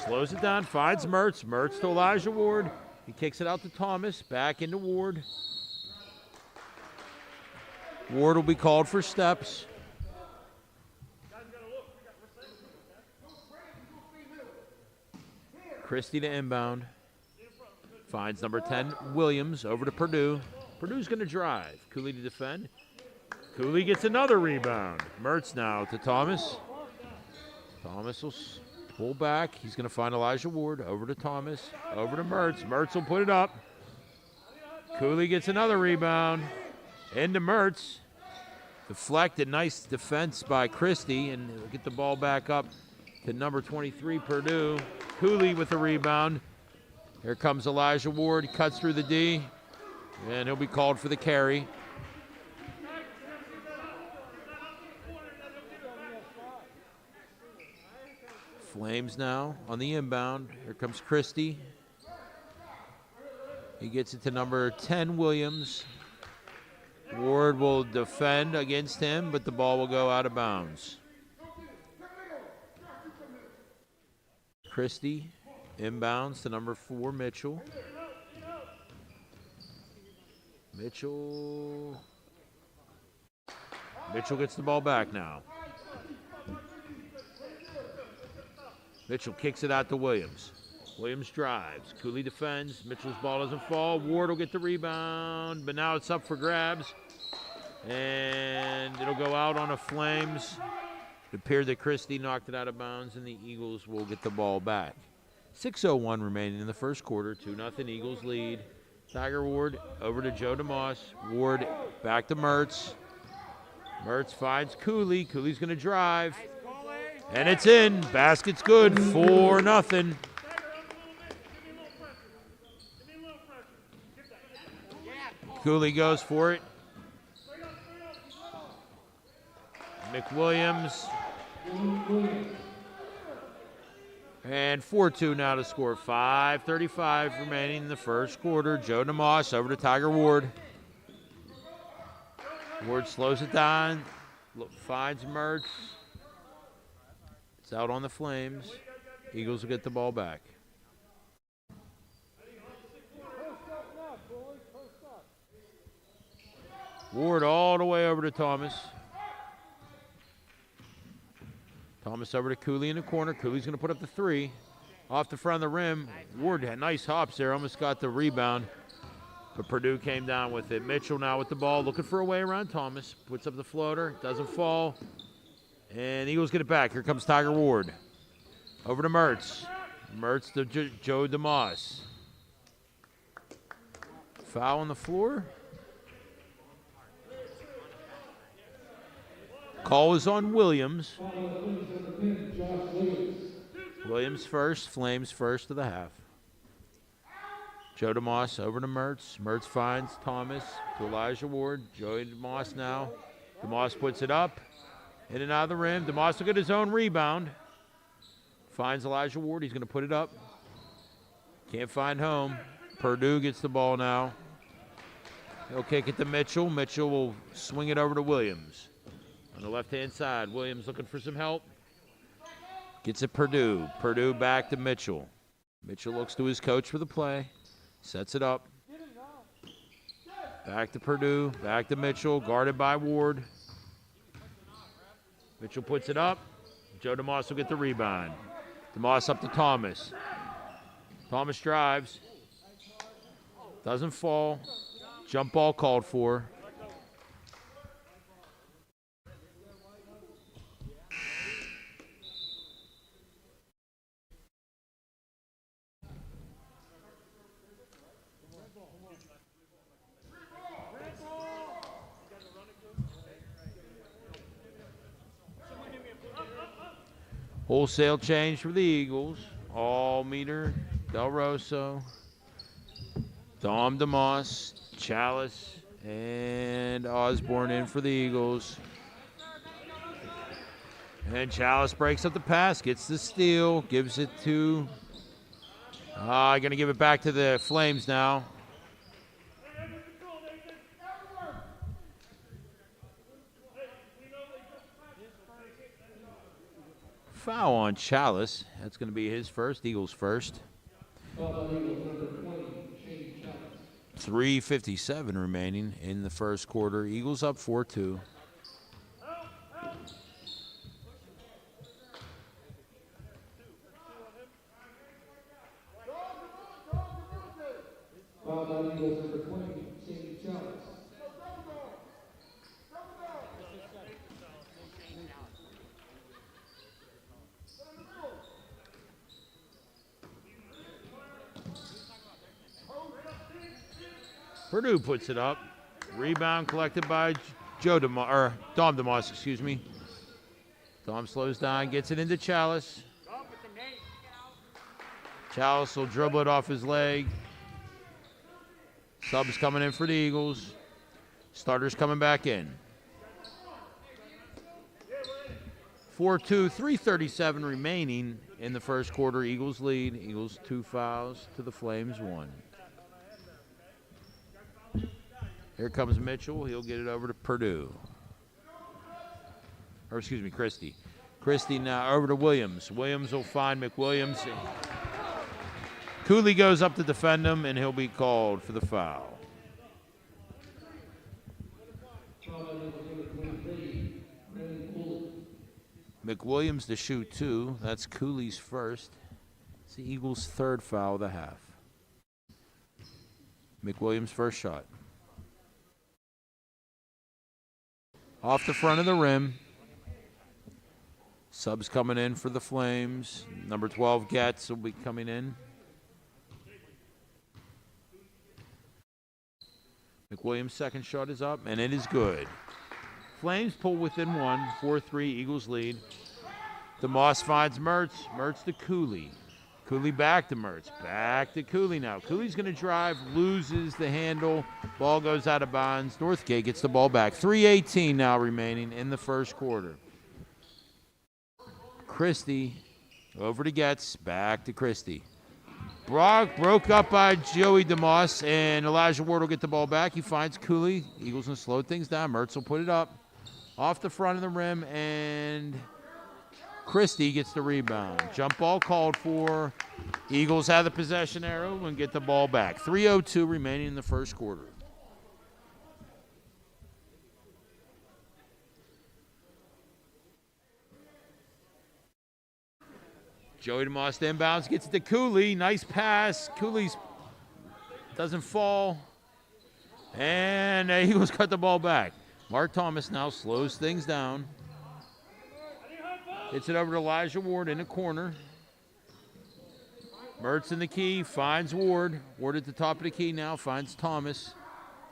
Slows it down. Finds Mertz. Mertz to Elijah Ward. He kicks it out to Thomas. Back into Ward. Ward will be called for steps. Christie to inbound. Finds number 10, Williams, over to Purdue. Purdue's going to drive. Cooley to defend. Cooley gets another rebound. Mertz now to Thomas. Thomas will pull back. He's going to find Elijah Ward. Over to Thomas. Over to Mertz. Mertz will put it up. Cooley gets another rebound. Into Mertz. Deflected. Nice defense by Christie. And he'll get the ball back up to number 23, Purdue. Cooley with the rebound. Here comes Elijah Ward. Cuts through the D. And he'll be called for the carry. Flames now on the inbound. Here comes Christie. He gets it to number 10, Williams. Ward will defend against him, but the ball will go out of bounds. Christie inbounds to number 4, Mitchell. Mitchell gets the ball back now. Mitchell kicks it out to Williams. Williams drives. Cooley defends. Mitchell's ball doesn't fall. Ward will get the rebound, but now it's up for grabs. And it'll go out on a Flames. It appeared that Christie knocked it out of bounds, and the Eagles will get the ball back. 6:01 remaining in the first quarter. 2-0 Eagles lead. Tiger Ward over to Joe DeMoss. Ward back to Mertz. Mertz finds Cooley. Cooley's going to drive. And it's in. Basket's good. 4-0. Cooley goes for it. McWilliams. And 4-2 now to score. 5:35 remaining in the first quarter. Joe DeMoss over to Tiger Ward. Ward slows it down. Finds Mertz. It's out on the Flames. Eagles will get the ball back. Ward all the way over to Thomas. Thomas over to Cooley in the corner. Cooley's going to put up the 3. Off the front of the rim. Ward had nice hops there. Almost got the rebound. But Purdue came down with it. Mitchell now with the ball. Looking for a way around Thomas. Puts up the floater. Doesn't fall. And Eagles get it back. Here comes Tiger Ward. Over to Mertz. Mertz to Joe DeMoss. Foul on the floor. Call is on Williams. Williams first, Flames first of the half. Joe DeMoss over to Mertz. Mertz finds Thomas to Elijah Ward. Joey DeMoss now. DeMoss puts it up. In and out of the rim. DeMoss will get his own rebound. Finds Elijah Ward. He's going to put it up. Can't find home. Purdue gets the ball now. He'll kick it to Mitchell. Mitchell will swing it over to Williams. On the left-hand side, Williams looking for some help. Gets it Purdue. Purdue back to Mitchell. Mitchell looks to his coach for the play. Sets it up. Back to Purdue. Back to Mitchell. Guarded by Ward. Mitchell puts it up. Joe DeMoss will get the rebound. DeMoss up to Thomas. Thomas drives. Doesn't fall. Jump ball called for. Wholesale change for the Eagles. Allmeter, Del Rosso, Dom DeMoss, Chalice, and Osborne in for the Eagles. And Chalice breaks up the pass, gets the steal, gives it to... going to give it back to the Flames now. Foul on Chalice. That's going to be his first, Eagles first. 3:57 remaining in the first quarter. Eagles up 4-2. Purdue puts it up. Rebound collected by Dom DeMoss, excuse me. Dom slows down, gets it into Chalice. Chalice will dribble it off his leg. Subs coming in for the Eagles. Starters coming back in. 4-2, 3:37 remaining in the first quarter. Eagles lead. Eagles 2 fouls to the Flames 1. Here comes Mitchell. He'll get it over to Purdue. Or excuse me, Christie. Christie now over to Williams. Williams will find McWilliams. Cooley goes up to defend him, and he'll be called for the foul. McWilliams to shoot 2. That's Cooley's first. It's the Eagles' 3rd foul of the half. McWilliams' first shot. Off the front of the rim. Subs coming in for the Flames. Number 12, Getz, will be coming in. McWilliams' second shot is up, and it is good. Flames pull within 1, 4-3, Eagles lead. DeMoss finds Mertz. Mertz to Cooley. Cooley back to Mertz. Back to Cooley now. Cooley's going to drive, loses the handle. Ball goes out of bounds. Northgate gets the ball back. 3:18 now remaining in the first quarter. Christie over to Getz. Back to Christie. Brock broke up by Joey DeMoss, and Elijah Ward will get the ball back. He finds Cooley. Eagles going to slow things down. Mertz will put it up off the front of the rim, and Christie gets the rebound. Jump ball called for. Eagles have the possession arrow and get the ball back. 3:02 remaining in the first quarter. Joey DeMoss inbounds, gets it to Cooley. Nice pass. Cooley's doesn't fall. And the Eagles cut the ball back. Mark Thomas now slows things down. Hits it over to Elijah Ward in the corner. Mertz in the key, finds Ward. Ward at the top of the key now, finds Thomas.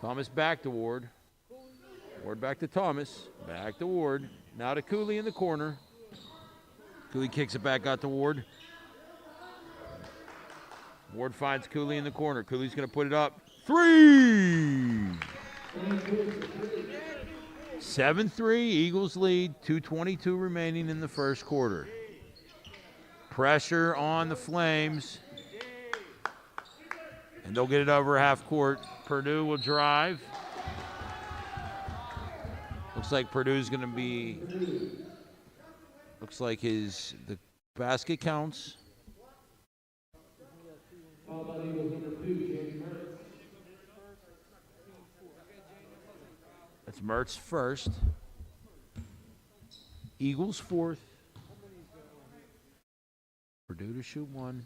Thomas back to Ward. Ward back to Thomas. Back to Ward. Now to Cooley in the corner. Cooley kicks it back out to Ward. Ward finds Cooley in the corner. Cooley's going to put it up. 3! 7-3, Eagles lead. 2:22 remaining in the first quarter. Pressure on the Flames. And they'll get it over half court. Purdue will drive. Looks like Purdue's going to be... Looks like the basket counts. That's Mertz first. Eagles fourth. Purdue to shoot one.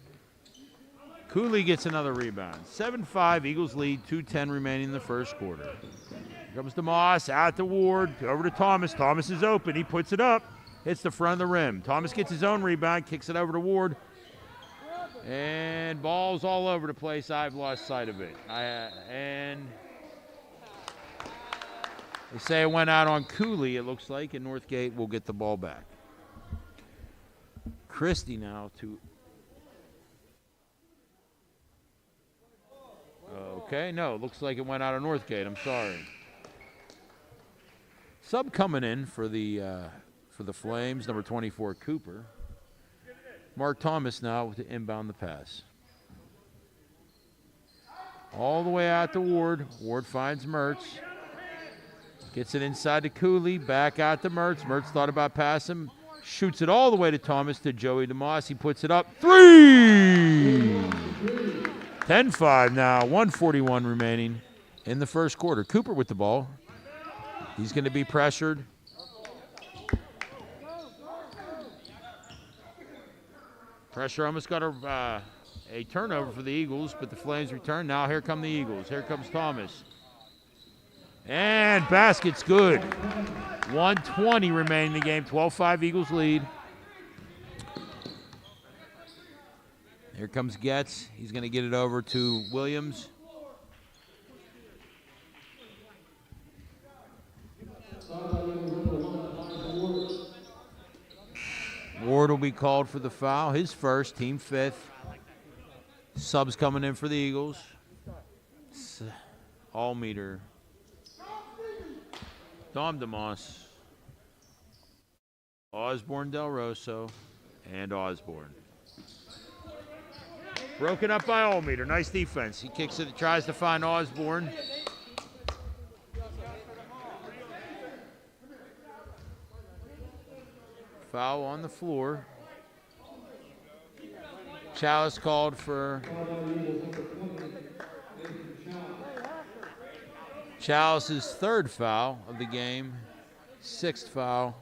Cooley gets another rebound. 7-5, Eagles lead, 2:10 remaining in the first quarter. Here comes DeMoss, out to Ward, over to Thomas. Thomas is open, he puts it up, hits the front of the rim. Thomas gets his own rebound, kicks it over to Ward. And ball's all over the place. I've lost sight of it. And they say it went out on Cooley, it looks like, and Northgate will get the ball back. Christie now to... Okay, no, looks like it went out on Northgate. I'm sorry. Sub coming in for the Flames, number 24, Cooper. Mark Thomas now to inbound the pass. All the way out to Ward. Ward finds Mertz. Gets it inside to Cooley. Back out to Mertz. Mertz thought about passing. Shoots it all the way to Thomas to Joey DeMoss. He puts it up. 3! 10-5 now. 1:41 remaining in the first quarter. Cooper with the ball. He's going to be pressured. Pressure almost got a turnover for the Eagles, but the Flames return. Now here come the Eagles. Here comes Thomas. And basket's good. 1:20 remaining in the game. 12-5 Eagles lead. Here comes Getz. He's going to get it over to Williams. Ward will be called for the foul. His first, team fifth. Subs coming in for the Eagles. Allmeter. Dom DeMoss. Osborne Del Rosso. And Osborne. Broken up by Allmeter. Nice defense. He kicks it, tries to find Osborne. Foul on the floor. Chalice called for. Chalice's third foul of the game. Sixth foul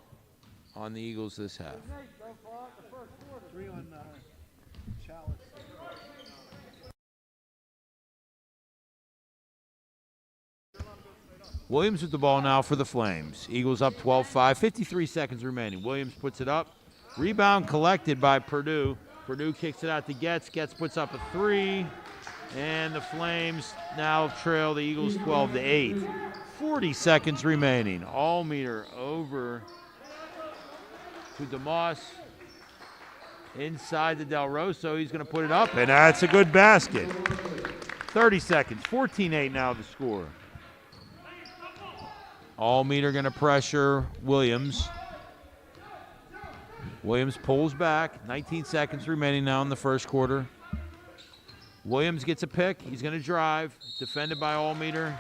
on the Eagles this half. Williams with the ball now for the Flames. Eagles up 12-5, 53 seconds remaining. Williams puts it up. Rebound collected by Purdue. Purdue kicks it out to Getz. Getz puts up a three. And the Flames now trail the Eagles 12-8. 40 seconds remaining. Allmeter over to DeMoss. Inside to Del Rosso. He's going to put it up, and that's a good basket. 30 seconds. 14-8 now the score. Allmeter going to pressure Williams. Williams pulls back. 19 seconds remaining now in the first quarter. Williams gets a pick. He's going to drive. Defended by Allmeter.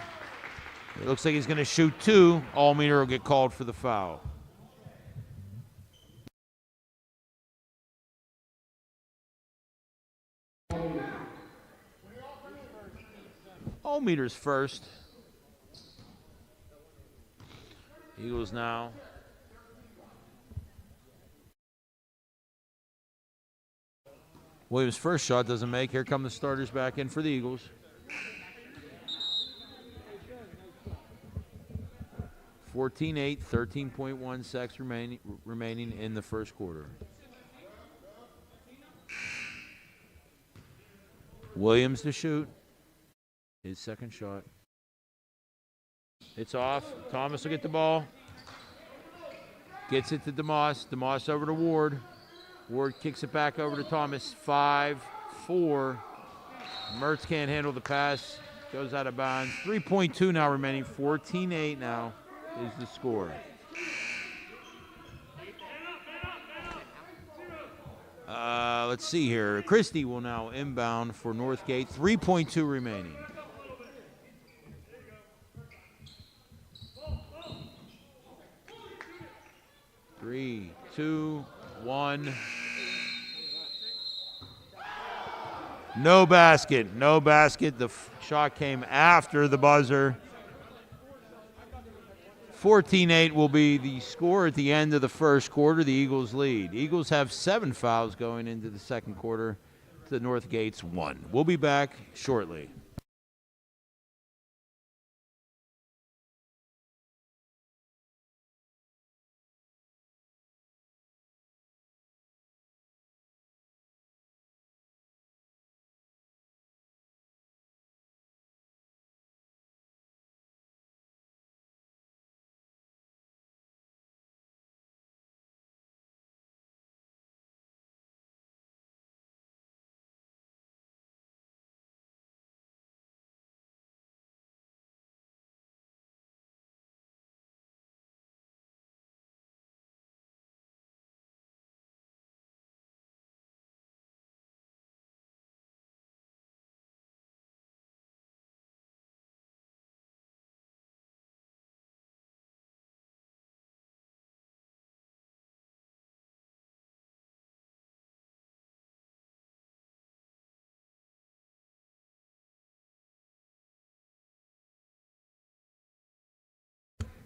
It looks like he's going to shoot two. Allmeter will get called for the foul. Allmeter's first. Eagles now. Williams' first shot doesn't make. Here come the starters back in for the Eagles. (14-8), 13.1 seconds remaining in the first quarter. Williams to shoot. His second shot. It's off. Thomas will get the ball. Gets it to DeMoss. DeMoss over to Ward. Ward kicks it back over to Thomas. 5-4. Mertz can't handle the pass. Goes out of bounds. 3.2 now remaining. 14-8 now is the score. Let's see here. Christie will now inbound for Northgate. 3.2 remaining. Three, two, one. No basket. No basket. The shot came after the buzzer. 14-8 will be the score at the end of the first quarter. The Eagles lead. Eagles have 7 fouls going into the second quarter to Northgate's 1. We'll be back shortly.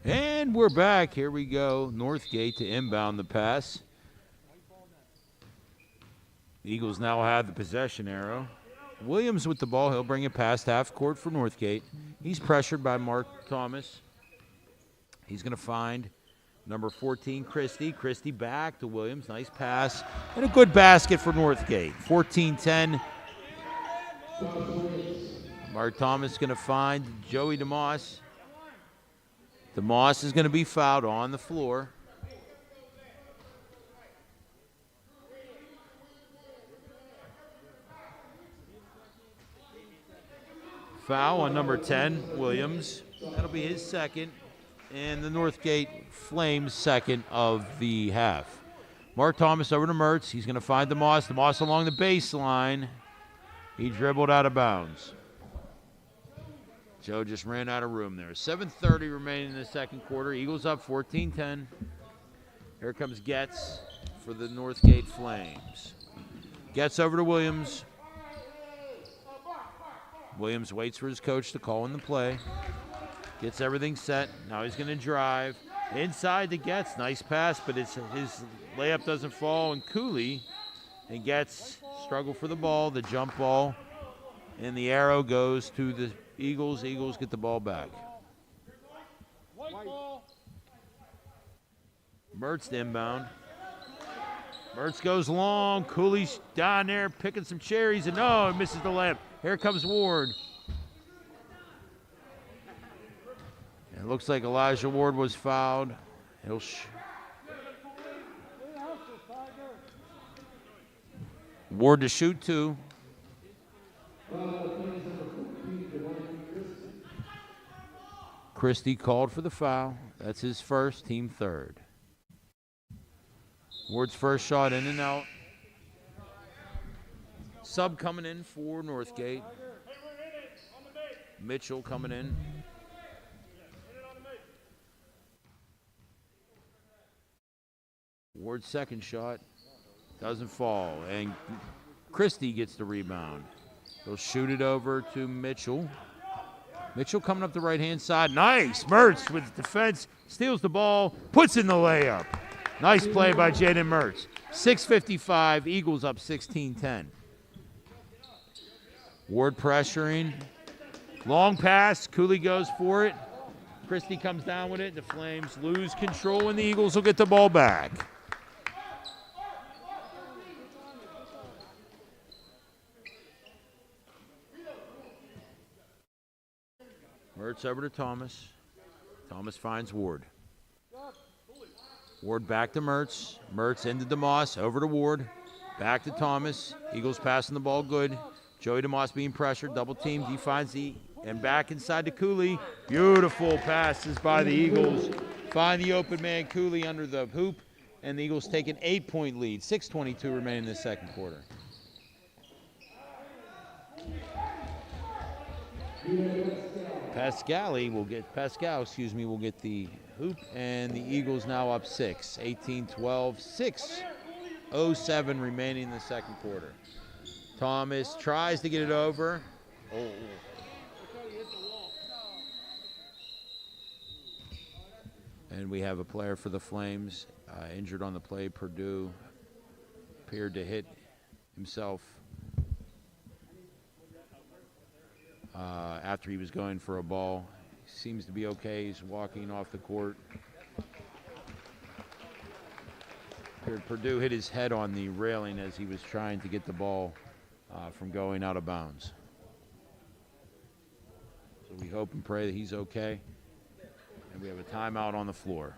And we're back. Here we go. Northgate to inbound the pass. The Eagles now have the possession arrow. Williams with the ball. He'll bring it past half court for Northgate. He's pressured by Mark Thomas. He's going to find number 14, Christie. Christie back to Williams. Nice pass. And a good basket for Northgate. 14-10. Mark Thomas going to find Joey DeMoss. DeMoss is going to be fouled on the floor. Foul on number 10, Williams. That'll be his second. And the Northgate Flames' second of the half. Mark Thomas over to Mertz. He's going to find DeMoss. DeMoss along the baseline. He dribbled out of bounds. Joe just ran out of room there. 7:30 remaining in the second quarter. Eagles up 14-10. Here comes Getz for the Northgate Flames. Getz over to Williams. Williams waits for his coach to call in the play. Gets everything set. Now he's going to drive. Inside to Getz. Nice pass, but his layup doesn't fall. And Cooley and Getz struggle for the ball, the jump ball. And the arrow goes to the Eagles. Eagles get the ball back. Mertz to inbound. Mertz goes long. Cooley's down there picking some cherries. And no, he misses the layup. Here comes Ward. It looks like Elijah Ward was fouled. Ward to shoot 2. Christie called for the foul. That's his first, team third. Ward's first shot in and out. Sub coming in for Northgate. Mitchell coming in. Ward's second shot doesn't fall, and Christie gets the rebound. He'll shoot it over to Mitchell. Mitchell coming up the right-hand side. Nice. Mertz with defense. Steals the ball. Puts in the layup. Nice play by Jaden Mertz. 6:55. Eagles up 16-10. Ward pressuring. Long pass. Cooley goes for it. Christie comes down with it. The Flames lose control, and the Eagles will get the ball back. Mertz over to Thomas. Thomas finds Ward. Ward back to Mertz. Mertz into DeMoss. Over to Ward. Back to Thomas. Eagles passing the ball good. Joey DeMoss being pressured. Double team. He finds and back inside to Cooley. Beautiful passes by the Eagles. Find the open man, Cooley, under the hoop. And the Eagles take an 8-point lead. 6:22 remaining in the second quarter. Pascal will get the hoop, and the Eagles now up 6. 18-12, 6:07 remaining in the second quarter. Thomas tries to get it over. And we have a player for the Flames injured on the play. Purdue appeared to hit himself after he was going for a ball. He seems to be okay. He's walking off the court. Purdue hit his head on the railing as he was trying to get the ball from going out of bounds. So we hope and pray that he's okay. And we have a timeout on the floor.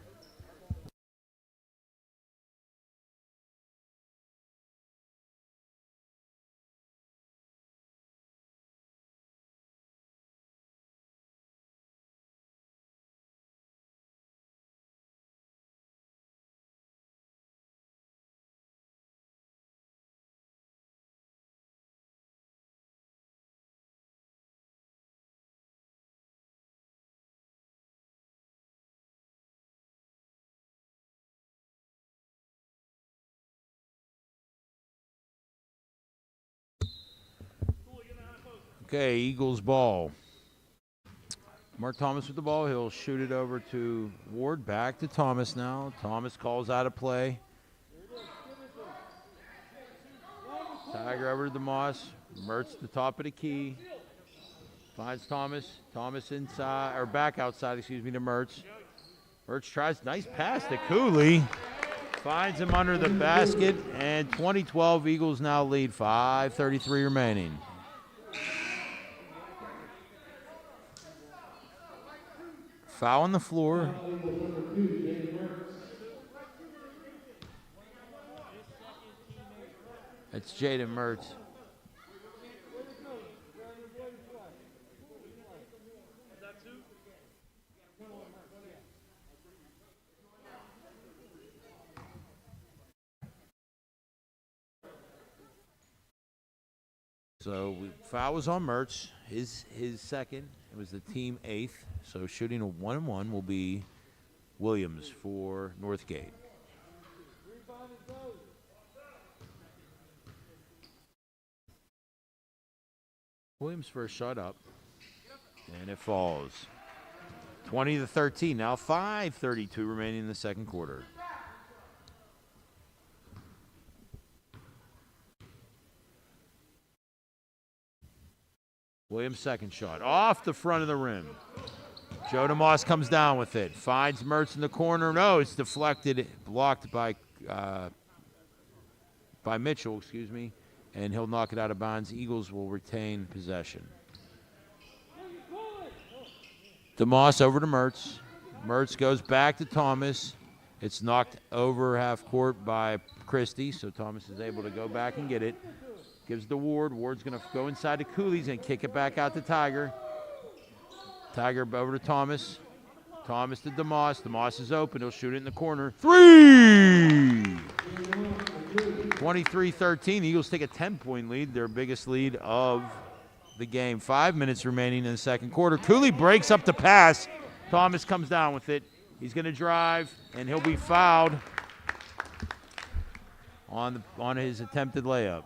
Okay, Eagles ball. Mark Thomas with the ball. He'll shoot it over to Ward. Back to Thomas now. Thomas calls out of play. Tiger over to DeMoss. Mertz at the top of the key. Finds Thomas. Thomas inside, or back outside, excuse me, to Mertz. Mertz tries, nice pass to Cooley. Finds him under the basket, and 2012 Eagles now lead, 5:33 remaining. Foul on the floor. It's Jaden Mertz. So foul was on Mertz, his second. It was the team eighth. So shooting a 1-1 will be Williams for Northgate. Williams first shot up, and it falls. 20-13. Now 5:32 remaining in the second quarter. Williams' second shot off the front of the rim. Joe DeMoss comes down with it. Finds Mertz in the corner. No, it's deflected, blocked by Mitchell, excuse me, and he'll knock it out of bounds. Eagles will retain possession. DeMoss over to Mertz. Mertz goes back to Thomas. It's knocked over half court by Christie, so Thomas is able to go back and get it. Gives to Ward. Ward's going to go inside to Cooley's and kick it back out to Tiger. Tiger over to Thomas. Thomas to DeMoss. DeMoss is open. He'll shoot it in the corner. 3! 23-13. Eagles take a 10-point lead, their biggest lead of the game. 5 minutes remaining in the second quarter. Cooley breaks up the pass. Thomas comes down with it. He's going to drive, and he'll be fouled on his attempted layup.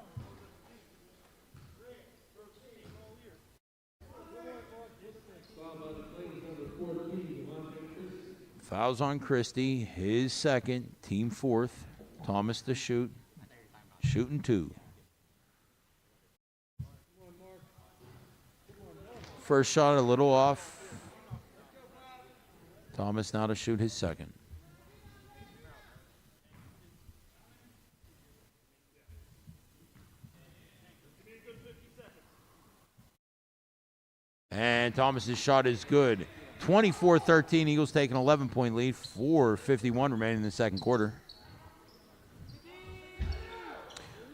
Fouls on Christie, his second, team fourth. Thomas to shoot, shooting 2. First shot a little off. Thomas now to shoot his second. And Thomas's shot is good. 24-13, Eagles take an 11-point lead, 4:51 remaining in the second quarter.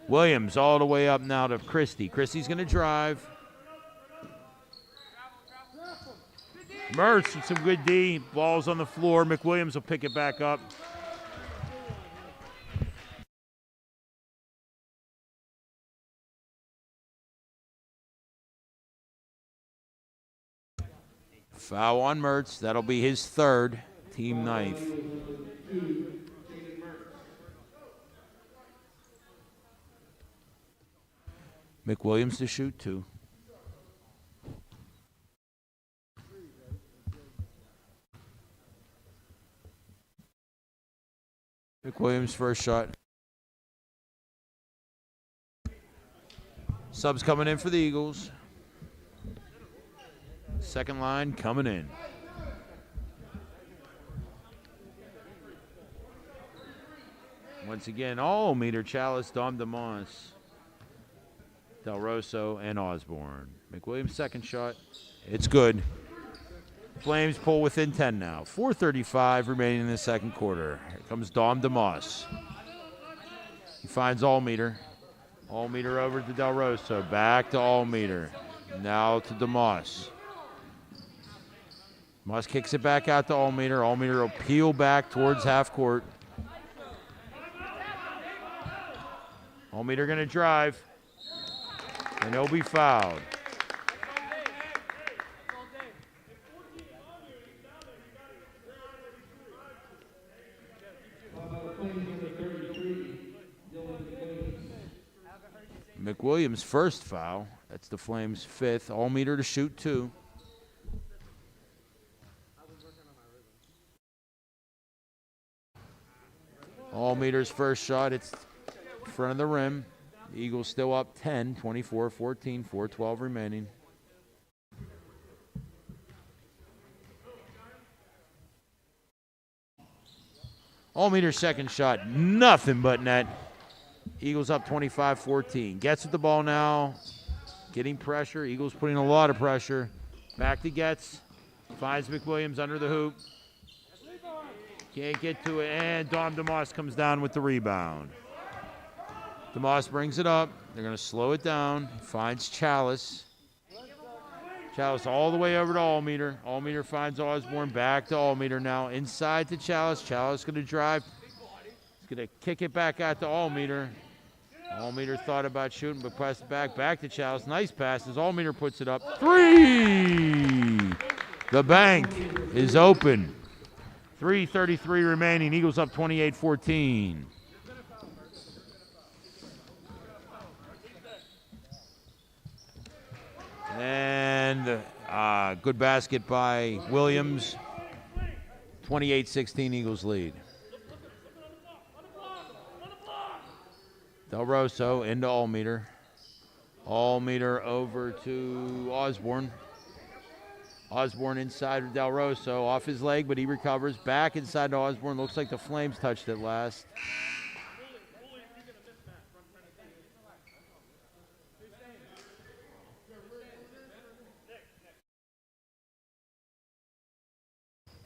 Williams all the way up now to Christie. Christie's going to drive. Mertz with some good D. Ball's on the floor. McWilliams will pick it back up. Foul on Mertz. That'll be his third, team ninth. McWilliams to shoot 2. McWilliams first shot. Subs coming in for the Eagles. Second line coming in. Once again, all meter Chalice, Dom DeMoss, Del Rosso, and Osborne. McWilliams' second shot. It's good. Flames pull within 10 now. 4:35 remaining in the second quarter. Here comes Dom DeMoss. He finds Allmeter. Allmeter over to Del Rosso. Back to Allmeter. Now to DeMoss. DeMoss kicks it back out to Allmeter. Allmeter will peel back towards half court. Allmeter going to drive. And he'll be fouled. McWilliams' first foul. That's the Flames' fifth. Allmeter to shoot 2. Allmeter's first shot. It's in front of the rim. The Eagles still up 10, 24-14, 4:12 remaining. Allmeter's second shot. Nothing but net. Eagles up 25-14. Gets with the ball now. Getting pressure. Eagles putting a lot of pressure. Back to Getz. Finds McWilliams under the hoop. Can't get to it. And Dom DeMoss comes down with the rebound. DeMoss brings it up. They're going to slow it down. Finds Chalice. Chalice all the way over to Allmeter. Allmeter finds Osborne. Back to Allmeter now. Inside to Chalice. Chalice going to drive. He's going to kick it back out to Allmeter. Allmeter thought about shooting, but passed it back. Back to Chalice. Nice passes. Allmeter puts it up. 3! The bank is open. 3:33 remaining. Eagles up 28-14. And good basket by Williams. 28-16 Eagles lead. Del Rosso into Allmeter. Allmeter over to Osborne. Osborne inside of Del Rosso. Off his leg, but he recovers. Back inside to Osborne. Looks like the Flames touched it last.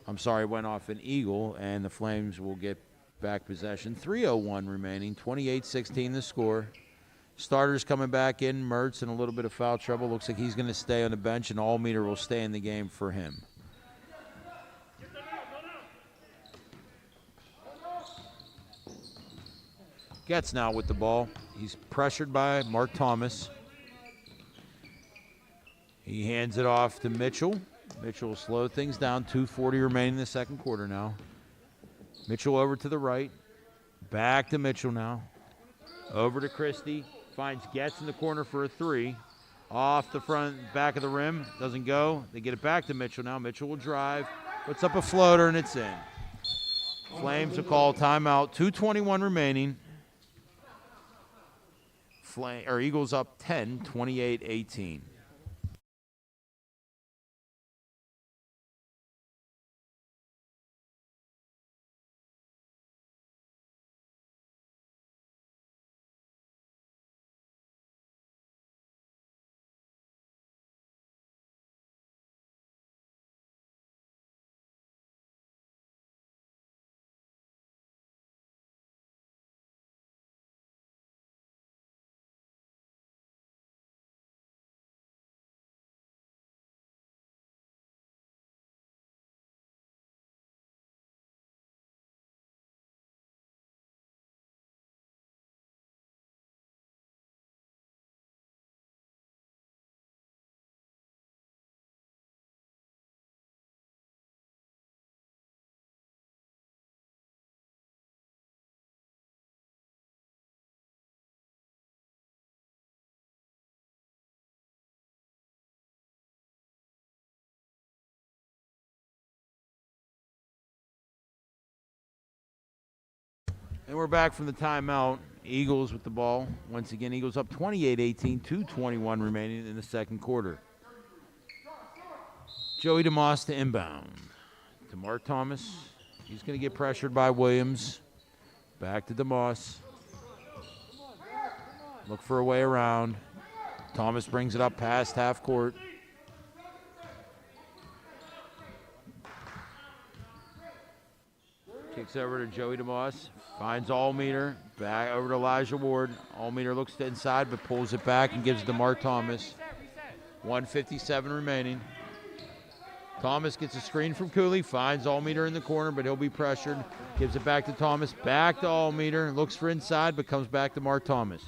I'm sorry, went off an Eagle, and the Flames will get back possession. 3:01 remaining, 28-16 the score. Starters coming back in, Mertz in a little bit of foul trouble. Looks like he's going to stay on the bench, and Allmeter will stay in the game for him. Gets now with the ball. He's pressured by Mark Thomas. He hands it off to Mitchell. Mitchell will slow things down. 2:40 remaining in the second quarter now. Mitchell over to the right. Back to Mitchell now. Over to Christie. Finds Getz in the corner for a 3. Off the front, back of the rim. Doesn't go. They get it back to Mitchell now. Mitchell will drive. Puts up a floater, and it's in. Flames will call timeout. 2:21 remaining. Eagles up 10, 28-18. And we're back from the timeout. Eagles with the ball. Once again, Eagles up 28-18, 2:21 remaining in the second quarter. Joey DeMoss to inbound. To Mark Thomas. He's going to get pressured by Williams. Back to DeMoss. Look for a way around. Thomas brings it up past half court. Kicks over to Joey DeMoss. Finds Allmeter. Back over to Elijah Ward. Allmeter looks to inside but pulls it back and gives it to Mark Thomas. 1:57 remaining. Thomas gets a screen from Cooley. Finds Allmeter in the corner, but he'll be pressured. Gives it back to Thomas. Back to Allmeter. Looks for inside but comes back to Mark Thomas.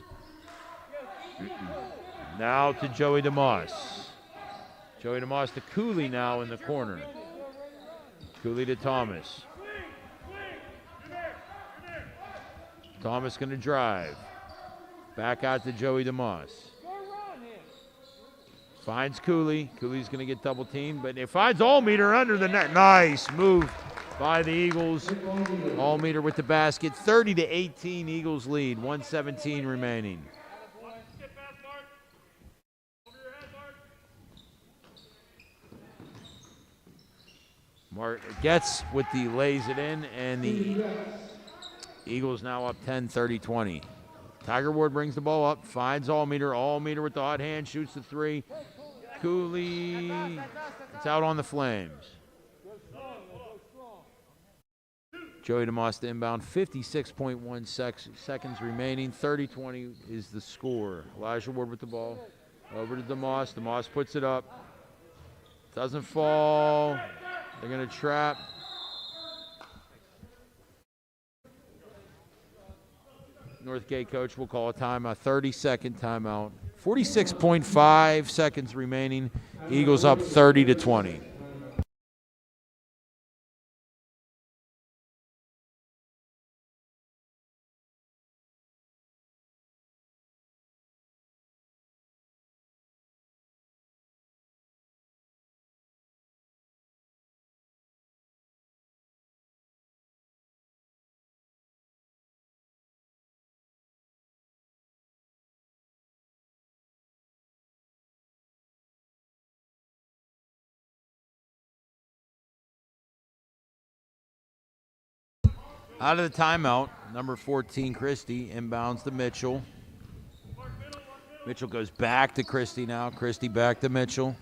Now to Joey DeMoss. Joey DeMoss to Cooley now in the corner. Cooley to Thomas. Thomas going to drive. Back out to Joey DeMoss. Finds Cooley. Cooley's going to get double teamed, but it finds Allmeter under the net. Nice move by the Eagles. Allmeter with the basket. 30-18 Eagles lead. 1:17 remaining. Mark gets with the lays it in, and the Eagles now up 10, 30-20. Tiger Ward brings the ball up, finds Allmeter. Allmeter with the hot hand, shoots the three. Cooley, it's out on the Flames. Joey DeMoss to inbound, 56.1 seconds remaining. 30-20 is the score. Elijah Ward with the ball. Over to DeMoss. DeMoss puts it up. Doesn't fall. They're going to trap. Northgate coach will call a timeout, 30-second timeout. 46.5 seconds remaining. Eagles up 30-20. Out of the timeout, number 14, Christie, inbounds to Mitchell. Mitchell goes back to Christie now. Christie back to Mitchell.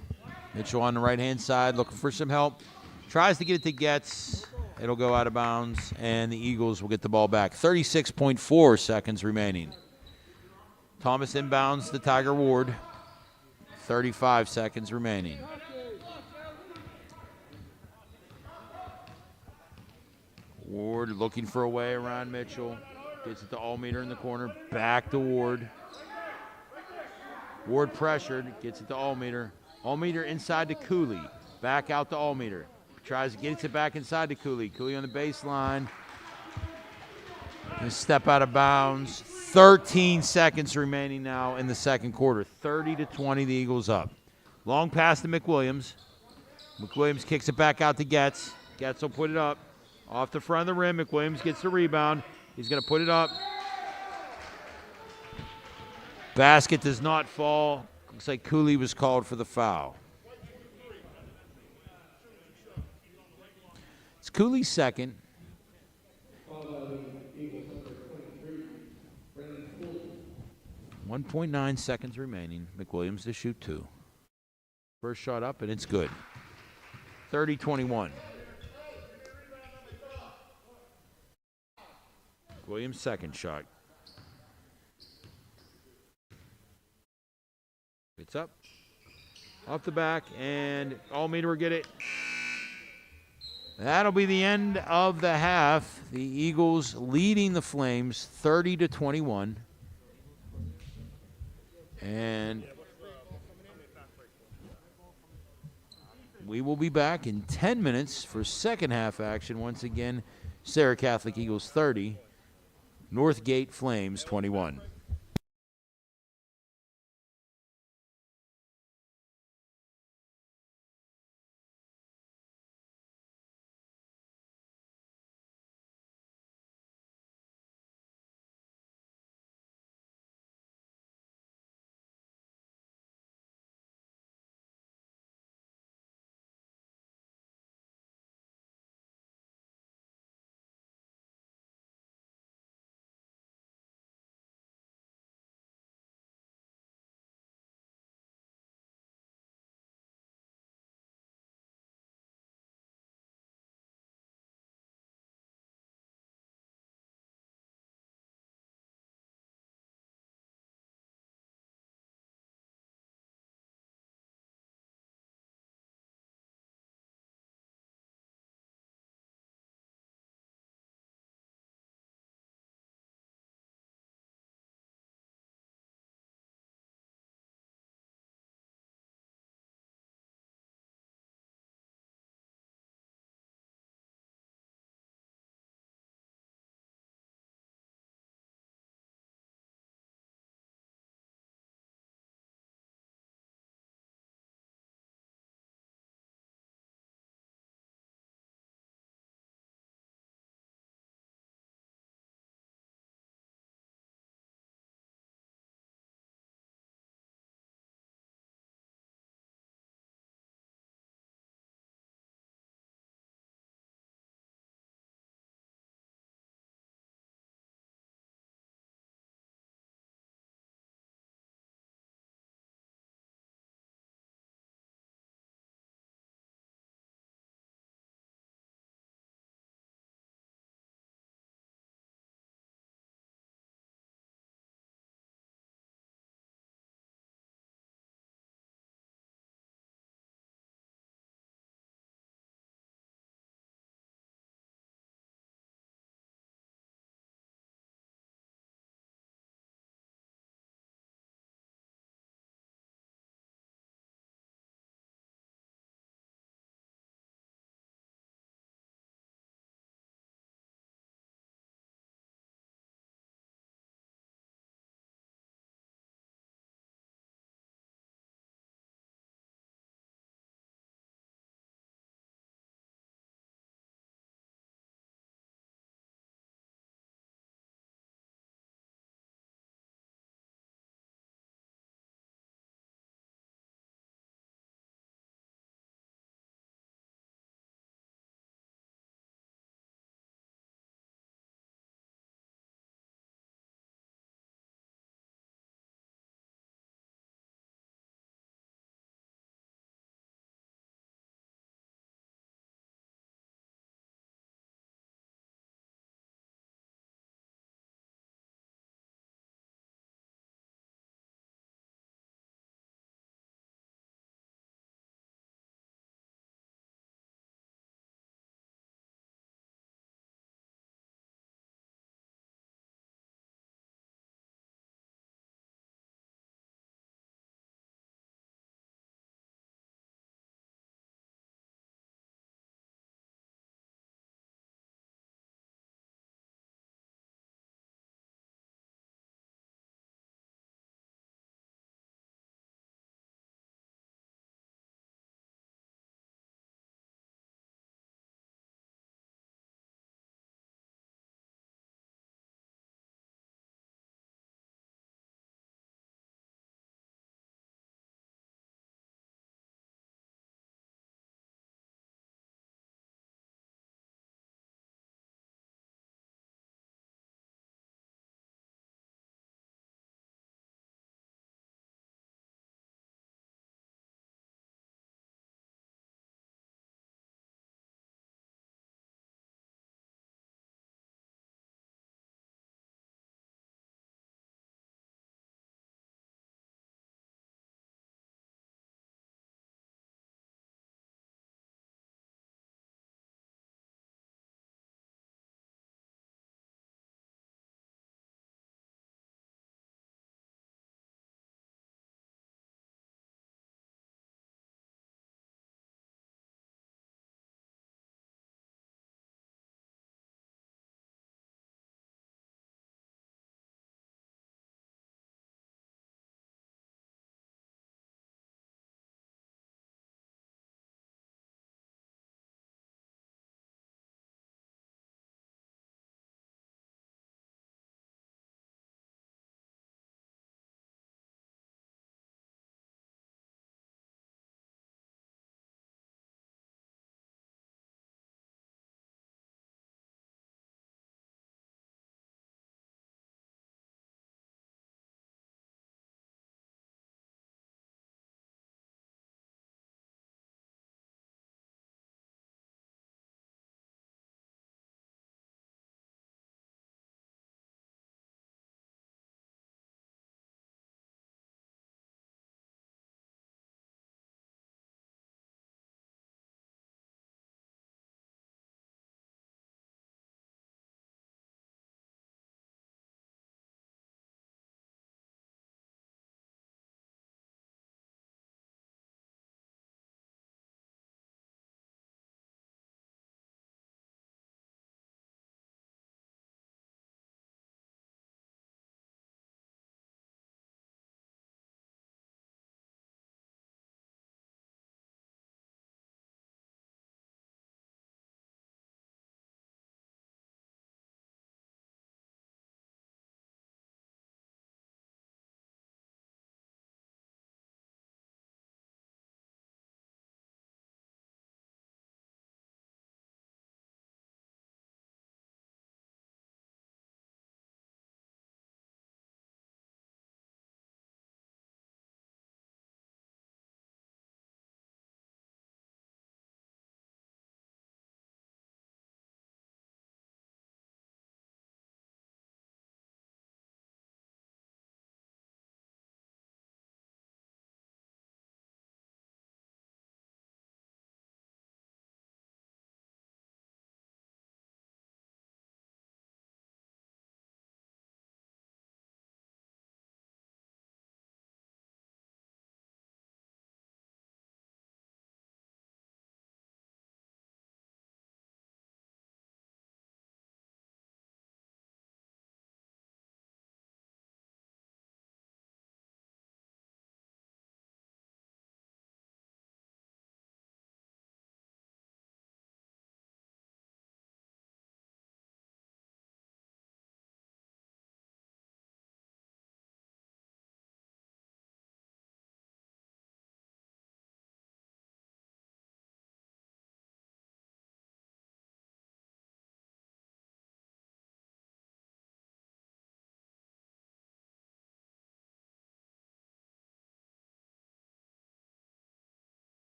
Mitchell on the right-hand side looking for some help. Tries to get it to Getz. It'll go out of bounds, and the Eagles will get the ball back. 36.4 seconds remaining. Thomas inbounds to Tiger Ward. 35 seconds remaining. Ward looking for a way around Mitchell. Gets it to Allmeter in the corner. Back to Ward. Ward pressured. Gets it to Allmeter. Allmeter inside to Cooley. Back out to Allmeter. Tries to get it back inside to Cooley. Cooley on the baseline. And step out of bounds. 13 seconds remaining now in the second quarter. 30-20, the Eagles up. Long pass to McWilliams. McWilliams kicks it back out to Getz. Getz will put it up. Off the front of the rim, McWilliams gets the rebound. He's going to put it up. Basket does not fall. Looks like Cooley was called for the foul. It's Cooley's second. 1.9 seconds remaining. McWilliams to shoot two. First shot up, and it's good. 30-21. Williams' second shot. It's up. Off the back, and Allmeter will get it. That'll be the end of the half. The Eagles leading the Flames 30-21. And we will be back in 10 minutes for second half action. Once again, Serra Catholic Eagles 30. Northgate Flames 21.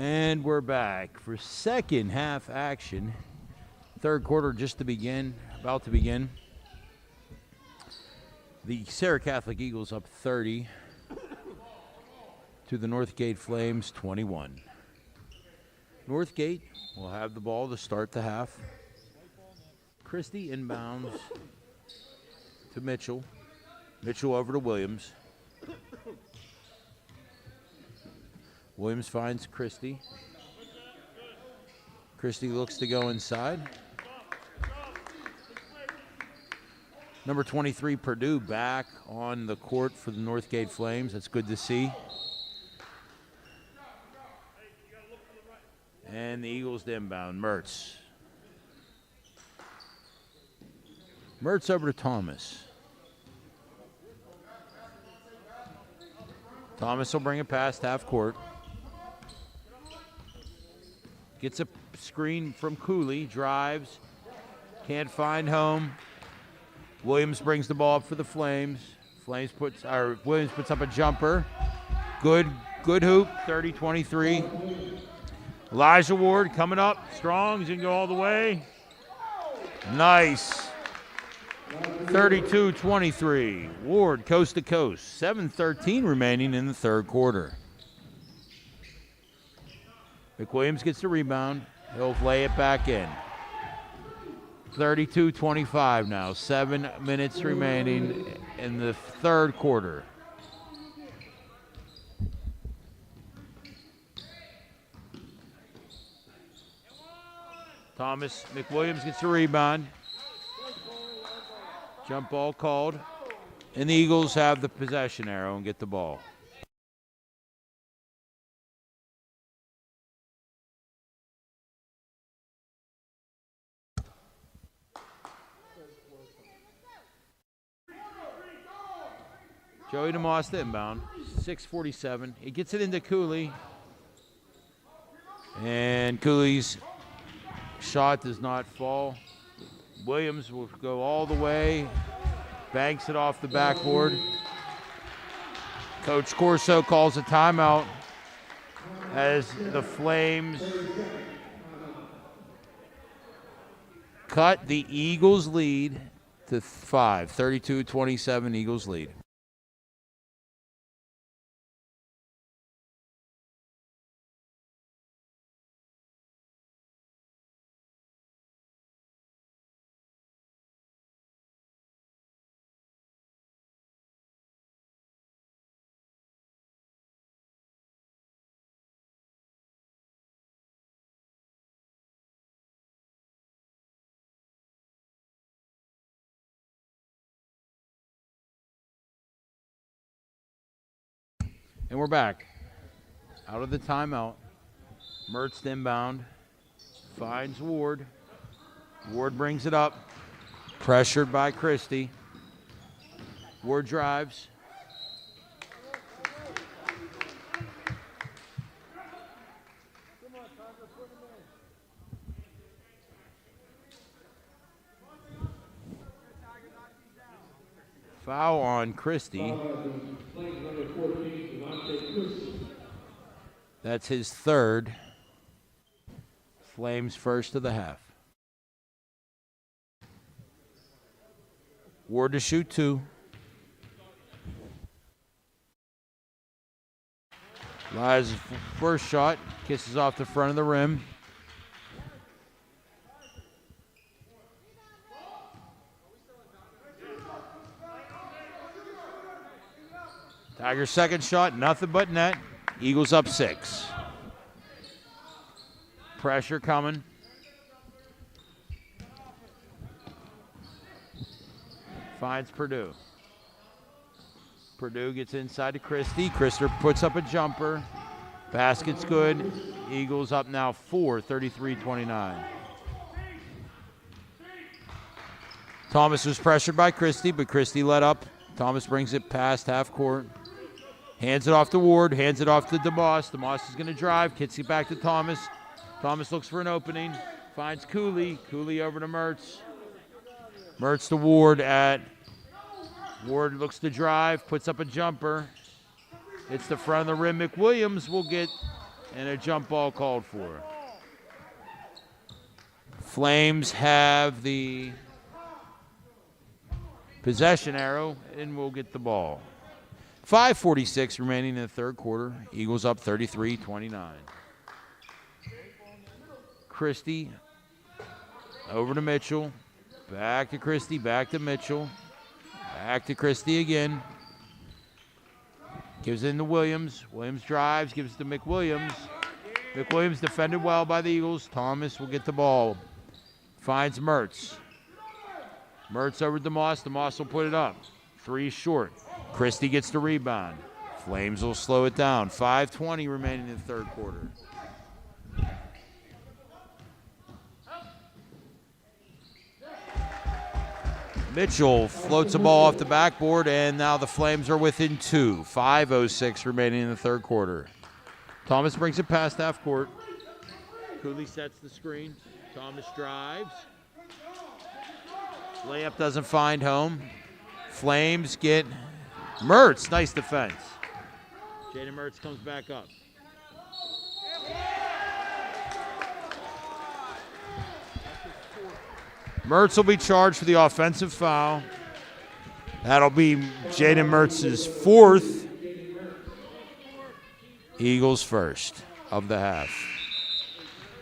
And we're back for second half action. Third quarter just to begin, about to begin. The Serra Catholic Eagles up 30 to the Northgate Flames 21. Northgate will have the ball to start the half. Christie inbounds to Mitchell. Mitchell over to Williams. Williams finds Christie. Christie looks to go inside. Number 23, Purdue, back on the court for the Northgate Flames. That's good to see. And the Eagles to inbound. Mertz. Mertz over to Thomas. Thomas will bring it past half court. Gets a screen from Cooley. Drives. Can't find home. Williams brings the ball up for the Flames. Williams puts up a jumper. Good hoop, 30-23. Elijah Ward coming up strong. He's going to go all the way. Nice. 32-23. Ward coast to coast. 7:13 remaining in the third quarter. McWilliams gets the rebound. He'll lay it back in. 32-25 now. 7 minutes remaining in the third quarter. Thomas McWilliams gets the rebound. Jump ball called. And the Eagles have the possession arrow and get the ball. Joey DeMoss to inbound. 6:47. He gets it into Cooley. And Cooley's shot does not fall. Williams will go all the way. Banks it off the backboard. Coach Corso calls a timeout as the Flames cut the Eagles lead to 5. 32-27 Eagles lead. And we're back. Out of the timeout. Mertz inbound. Finds Ward. Ward brings it up. Pressured by Christie. Ward drives. Foul on Christie. That's his third. Flames first of the half. Ward to shoot 2. Lies first shot. Kisses off the front of the rim. Tiger's second shot, nothing but net. Eagles up 6. Pressure coming. Finds Purdue. Purdue gets inside to Christie. Christie puts up a jumper. Basket's good. Eagles up now 4, 33-29. Thomas was pressured by Christie, but Christie let up. Thomas brings it past half court. Hands it off to Ward. Hands it off to DeMoss. DeMoss is going to drive. Kicks it back to Thomas. Thomas looks for an opening. Finds Cooley. Cooley over to Mertz. Mertz to Ward at. Ward looks to drive. Puts up a jumper. It's the front of the rim. McWilliams will get and a jump ball called for. Flames have the possession arrow and will get the ball. 5:46 remaining in the third quarter. Eagles up 33-29. Christie over to Mitchell. Back to Christie, back to Mitchell. Back to Christie again. Gives it in to Williams. Williams drives, gives it to McWilliams. McWilliams defended well by the Eagles. Thomas will get the ball. Finds Mertz. Mertz over to DeMoss. DeMoss will put it up. 3 short. Christie gets the rebound. Flames will slow it down. 5:20 remaining in the third quarter. Mitchell floats the ball off the backboard, and now the Flames are within 2. 5:06 remaining in the third quarter. Thomas brings it past half court. Cooley sets the screen. Thomas drives. Layup doesn't find home. Flames get Mertz. Nice defense. Jaden Mertz comes back up. Mertz will be charged for the offensive foul. That'll be Jaden Mertz's 4th. Eagles first of the half.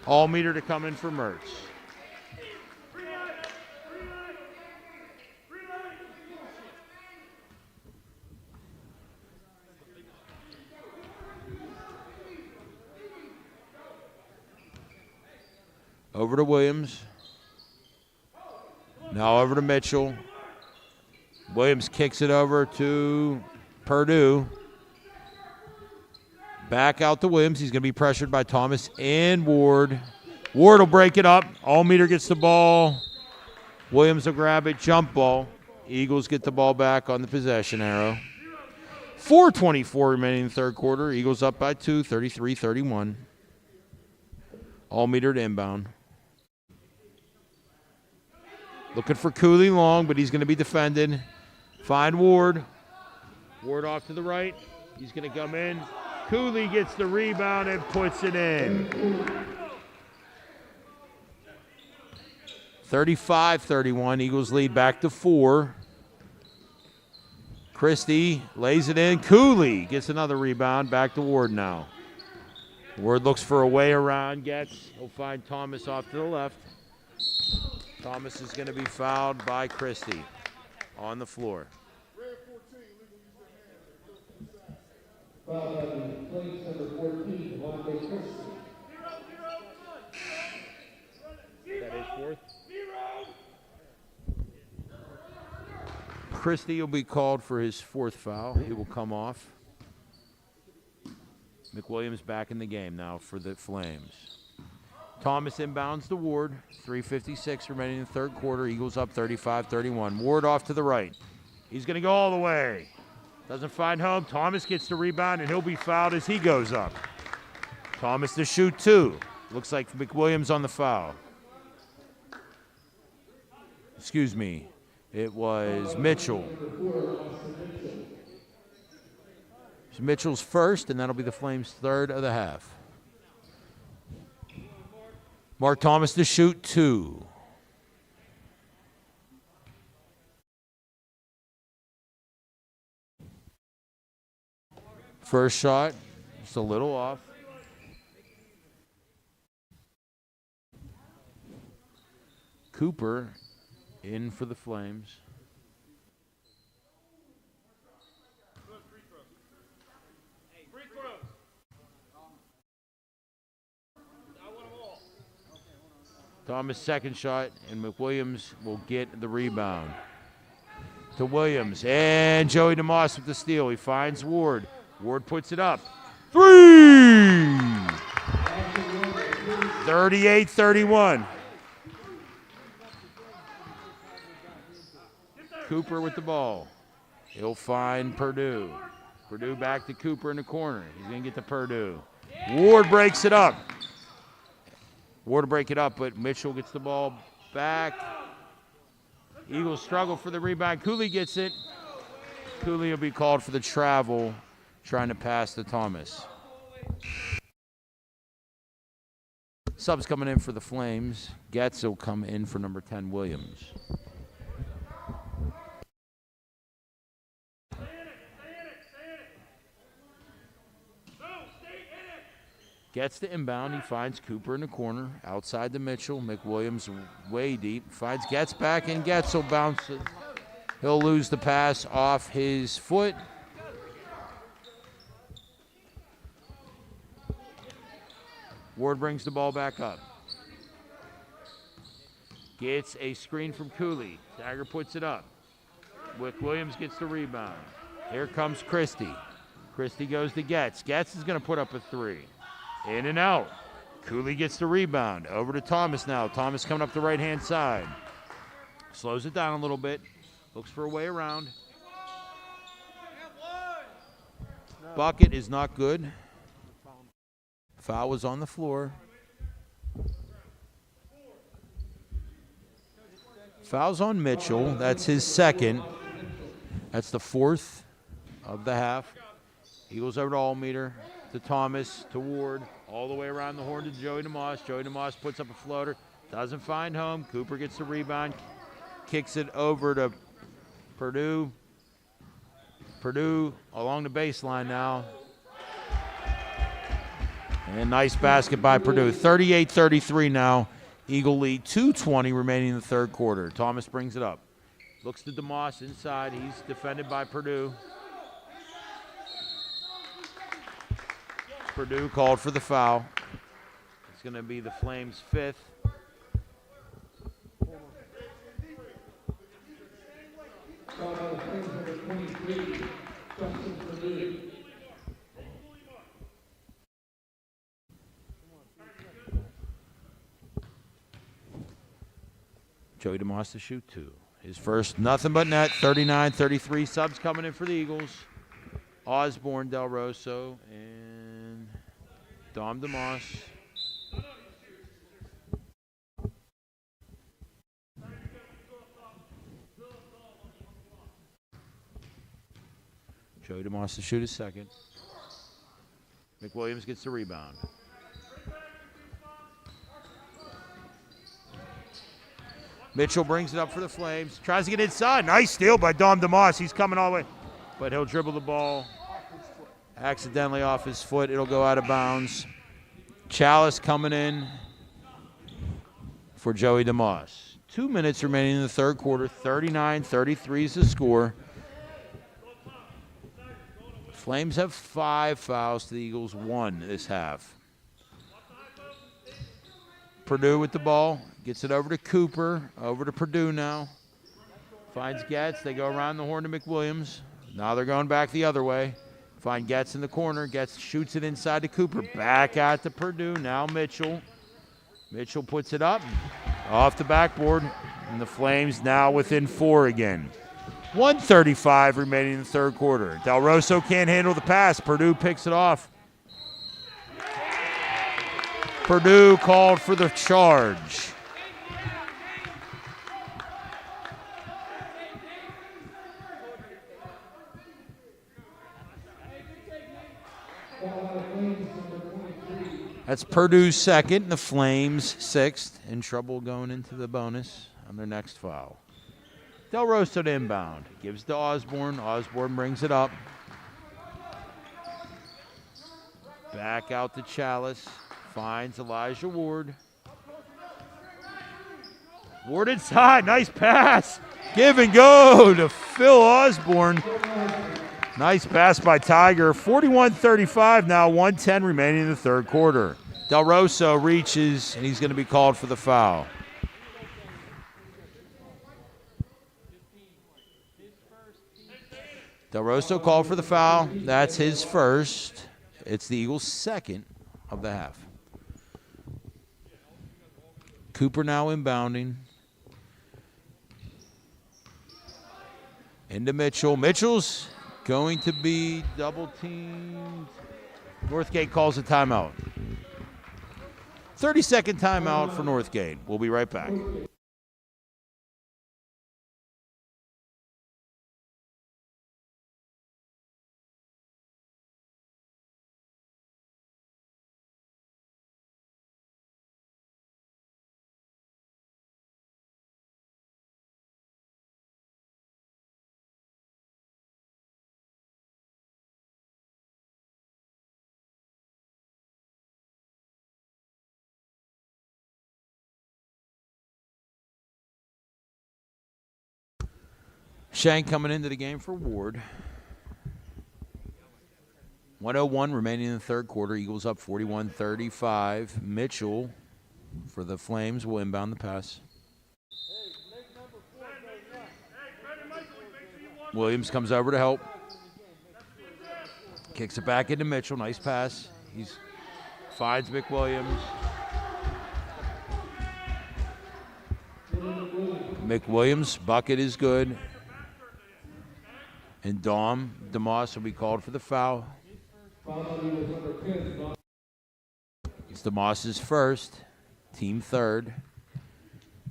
All meter to come in for Mertz. Over to Williams. Now over to Mitchell. Williams kicks it over to Purdue. Back out to Williams. He's going to be pressured by Thomas and Ward. Ward will break it up. Allmeter gets the ball. Williams will grab it. Jump ball. Eagles get the ball back on the possession arrow. 4:24 remaining in the third quarter. Eagles up by 2, 33-31. Allmeter to inbound. Looking for Cooley long, but he's going to be defended. Find Ward. Ward off to the right. He's going to come in. Cooley gets the rebound and puts it in. 35-31. Eagles lead back to 4. Christie lays it in. Cooley gets another rebound. Back to Ward now. Ward looks for a way around. He'll find Thomas off to the left. Thomas is going to be fouled by Christie on the floor. Foul by the Flames number 14, Varsity. That is 4th. Christie will be called for his 4th foul. He will come off. McWilliams back in the game now for the Flames. Thomas inbounds to Ward. 3:56 remaining in the third quarter. Eagles up 35-31. Ward off to the right. He's going to go all the way. Doesn't find home. Thomas gets the rebound, and he'll be fouled as he goes up. Thomas to shoot 2. Looks like McWilliams on the foul. Excuse me. It was Mitchell. It's Mitchell's first, and that'll be the Flames' 3rd of the half. Mark Thomas to shoot 2. First shot, just a little off. Cooper in for the Flames. Thomas' second shot, and McWilliams will get the rebound. To Williams, and Joey DeMoss with the steal. He finds Ward. Ward puts it up. 3! 38-31. Cooper with the ball. He'll find Purdue. Purdue back to Cooper in the corner. He's going to get to Purdue. Ward breaks it up. Ward to break it up, but Mitchell gets the ball back. Eagles struggle for the rebound. Cooley gets it. Cooley will be called for the travel, trying to pass to Thomas. Subs coming in for the Flames. Getz will come in for number 10, Williams. Gets the inbound. He finds Cooper in the corner. Outside to Mitchell. McWilliams way deep. Finds Getz back, and Getz will bounce it. He'll lose the pass off his foot. Ward brings the ball back up. Gets a screen from Cooley. Dagger puts it up. Williams gets the rebound. Here comes Christie. Christie goes to Getz. Getz is going to put up a three. In and out. Cooley gets the rebound. Over to Thomas now. Thomas coming up the right-hand side. Slows it down a little bit. Looks for a way around. Bucket is not good. Foul was on the floor. Foul's on Mitchell. That's his second. That's the fourth of the half. Eagles over to Allmeter, to Thomas, to Ward, all the way around the horn to Joey DeMoss. Joey DeMoss puts up a floater, doesn't find home. Cooper gets the rebound, kicks it over to Purdue. Purdue along the baseline now. And nice basket by Purdue. 38-33 now. Eagle lead, 2:20 remaining in the third quarter. Thomas brings it up. Looks to DeMoss inside. He's defended by Purdue. Purdue called for the foul. It's going to be the Flames' fifth. Joey DeMoss to shoot two. His first, nothing but net, 39-33. Subs coming in for the Eagles. Osborne, Del Rosso, and Dom DeMoss. Joey DeMoss to shoot his second. McWilliams gets the rebound. Mitchell brings it up for the Flames. Tries to get inside. Nice steal by Dom DeMoss. He's coming all the way. But he'll dribble the ball accidentally off his foot. It'll go out of bounds. Chalice coming in for Joey DeMoss. 2 minutes remaining in the third quarter. 39-33 is the score. Flames have 5 fouls to the Eagles, 1 this half. Purdue with the ball. Gets it over to Cooper. Over to Purdue now. Finds Getz. They go around the horn to McWilliams. Now they're going back the other way. Find Getz in the corner. Getz shoots it inside to Cooper. Back out to Purdue. Now Mitchell. Mitchell puts it up. Off the backboard. And the Flames now within 4 again. 1:35 remaining in the third quarter. Del Rosso can't handle the pass. Purdue picks it off. Purdue called for the charge. That's Purdue's second, the Flames' sixth. In trouble going into the bonus on their next foul. Del Rosso to inbound. Gives to Osborne. Osborne brings it up. Back out to Chalice. Finds Elijah Ward. Ward inside. Nice pass. Give and go to Phil Osborne. Nice pass by Tiger. 41-35 now. 1:10 remaining in the third quarter. Del Rosso reaches, and he's going to be called for the foul. Del Rosso called for the foul. That's his first. It's the Eagles' second of the half. Cooper now inbounding. Into Mitchell. Mitchell's going to be double teamed. Northgate calls a timeout. 30-second timeout for Northgate. We'll be right back. Shank coming into the game for Ward. 1:01 remaining in the third quarter. Eagles up 41-35. Mitchell for the Flames will inbound the pass. Williams comes over to help. Kicks it back into Mitchell. Nice pass. He finds McWilliams. McWilliams' bucket is good. And DeMoss will be called for the foul. It's DeMoss's first, team third.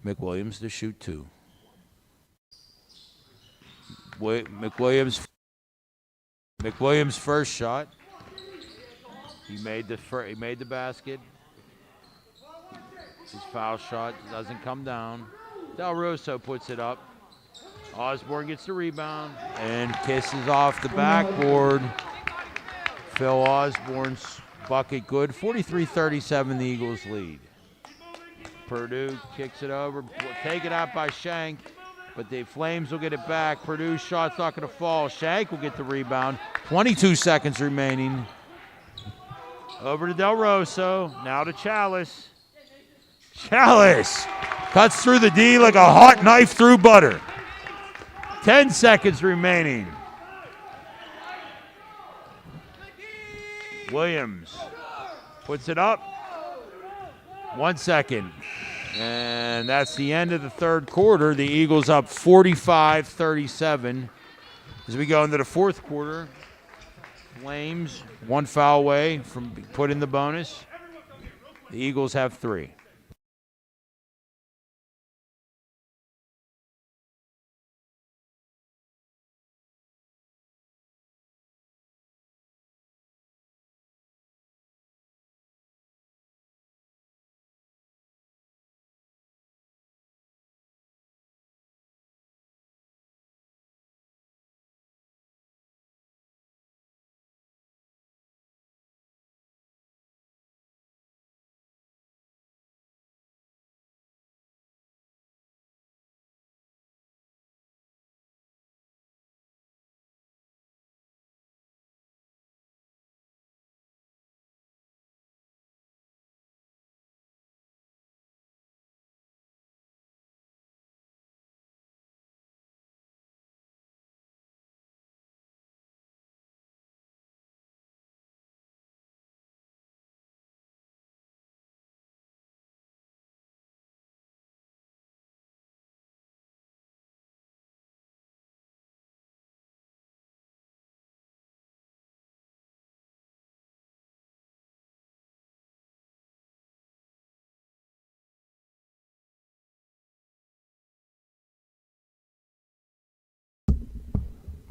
McWilliams to shoot 2. McWilliams' first shot. He made the basket. His foul shot doesn't come down. Del Rosso puts it up. Osborne gets the rebound and kisses off the backboard. Phil Osborne's bucket good. 43-37, the Eagles lead. Purdue kicks it over. Taken out by Shank, but the Flames will get it back. Purdue's shot's not going to fall. Shank will get the rebound. 22 seconds remaining. Over to Del Rosso. Now to Chalice. Chalice cuts through the D like a hot knife through butter. 10 seconds remaining. Williams puts it up. 1 second. And that's the end of the third quarter. The Eagles up 45-37. As we go into the fourth quarter, Flames 1 foul away from put in the bonus. The Eagles have 3.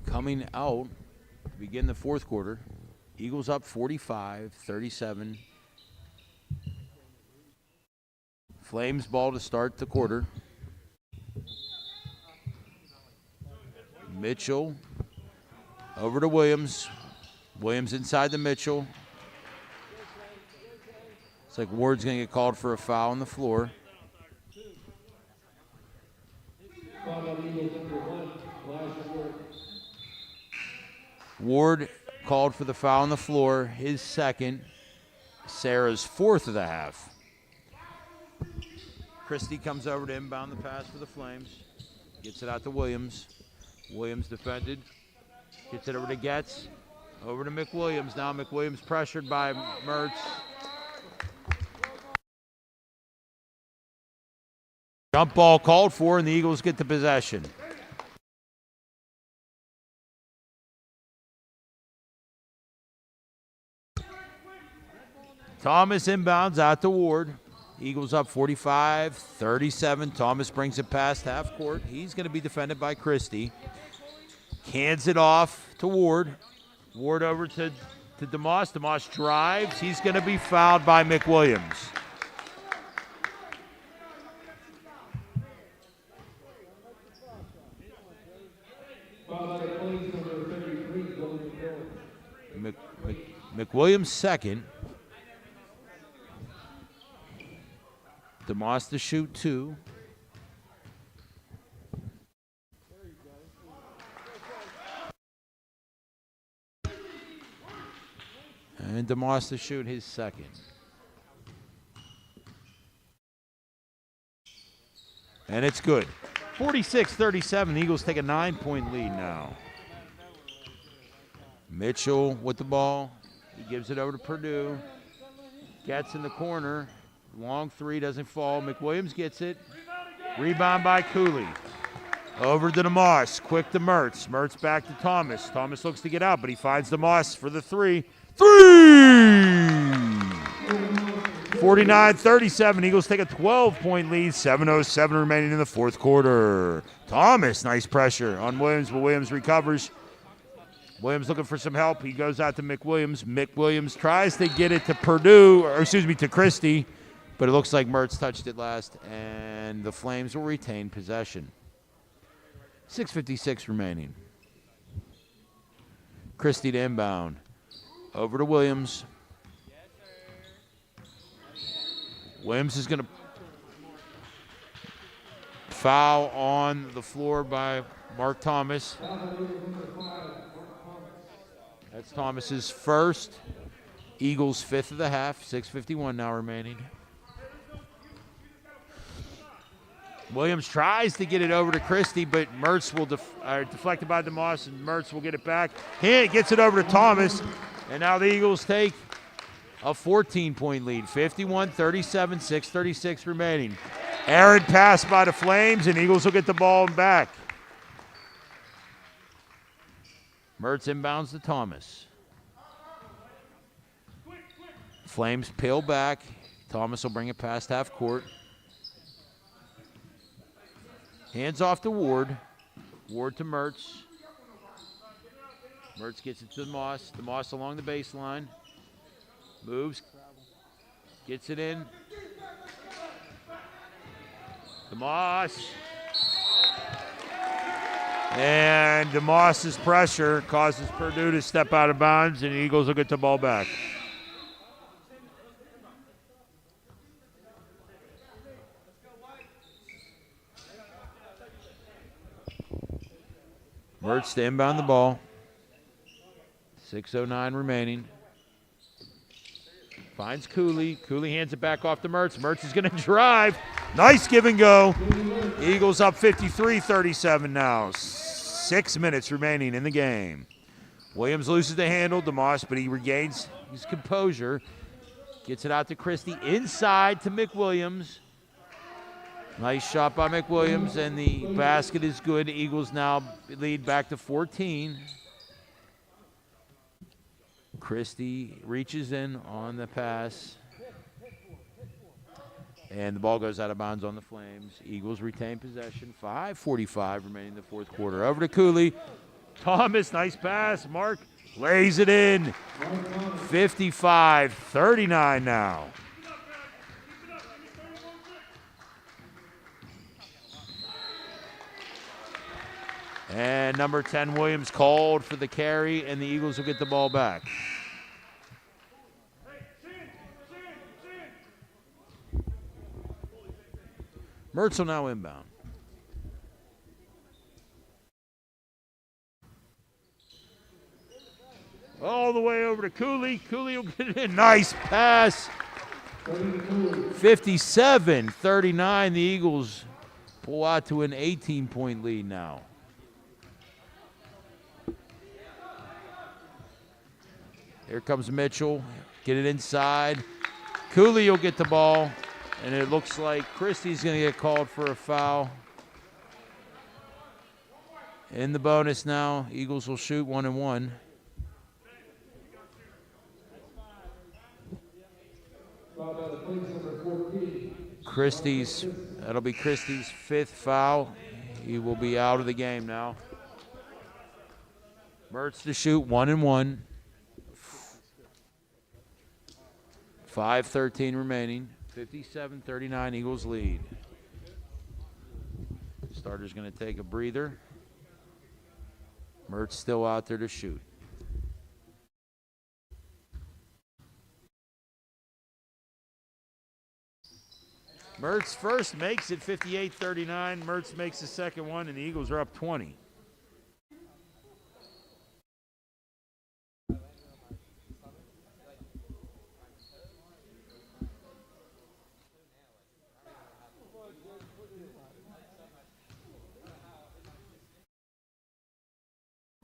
Coming out to begin the fourth quarter, Eagles up 45-37. Flames ball to start the quarter. Mitchell over to Williams. Williams inside the Mitchell. It's like Ward's going to get called for a foul on the floor. Ward called for the foul on the floor, his second, Serra's fourth of the half. Christie comes over to inbound the pass for the Flames. Gets it out to Williams. Williams defended. Gets it over to Getz. Over to McWilliams. Now McWilliams pressured by Mertz. Jump ball called for, and the Eagles get the possession. Thomas inbounds out to Ward. Eagles up 45-37. Thomas brings it past half court. He's going to be defended by Christie. Hands it off to Ward. Ward over to DeMoss. DeMoss drives. He's going to be fouled by McWilliams. McWilliams second. DeMoss to shoot 2. And DeMoss to shoot his second. And it's good. 46-37. The Eagles take a 9-point lead now. Mitchell with the ball. He gives it over to Purdue. Gets in the corner. Long three doesn't fall. McWilliams gets it. Rebound by Cooley. Over to DeMoss. Quick to Mertz. Mertz back to Thomas. Thomas looks to get out, but he finds DeMoss for the three. 49-37. Eagles take a 12-point lead. 7:07 remaining in the fourth quarter. Thomas, nice pressure on Williams, but Williams recovers. Williams looking for some help. He goes out to McWilliams. McWilliams tries to get it to to Christie, but it looks like Mertz touched it last, and the Flames will retain possession. 6:56 remaining. Christie to inbound. Over to Williams. Williams is going to foul on the floor by Mark Thomas. That's Thomas's first. Eagles' fifth of the half. 6:51 now remaining. Williams tries to get it over to Christie, but Mertz will deflected by DeMoss, and Mertz will get it back. He gets it over to Thomas, and now the Eagles take a 14-point lead. 51-37, 6:36 remaining. Errant pass by the Flames, and Eagles will get the ball back. Mertz inbounds to Thomas. Flames peel back. Thomas will bring it past half court. Hands off to Ward. Ward to Mertz. Mertz gets it to DeMoss. DeMoss along the baseline. Moves. Gets it in. DeMoss. And DeMoss's pressure causes Purdue to step out of bounds, and the Eagles will get the ball back. Mertz to inbound the ball. 6:09 remaining. Finds Cooley. Cooley hands it back off to Mertz. Mertz is going to drive. Nice give and go. Eagles up 53-37 now. 6 minutes remaining in the game. Williams loses the handle. DeMoss, but he regains his composure. Gets it out to Christie. Inside to McWilliams. Nice shot by McWilliams, and the basket is good. Eagles now lead back to 14. Christie reaches in on the pass. And the ball goes out of bounds on the Flames. Eagles retain possession. 5:45 remaining in the fourth quarter. Over to Cooley. Thomas, nice pass. Mark lays it in. 55-39 now. And number 10, Williams, called for the carry, and the Eagles will get the ball back. Mertz will now inbound. All the way over to Cooley. Cooley will get it in. Nice pass. 57-39. The Eagles pull out to an 18-point lead now. Here comes Mitchell. Get it inside. Cooley will get the ball. And it looks like Christie's going to get called for a foul. In the bonus now, Eagles will shoot 1-1. That'll be Christie's fifth foul. He will be out of the game now. Mertz to shoot 1-1. 5:13 remaining. 57-39, Eagles lead. Starter's going to take a breather. Mertz still out there to shoot. Mertz first makes it 58-39. Mertz makes the second one, and the Eagles are up 20.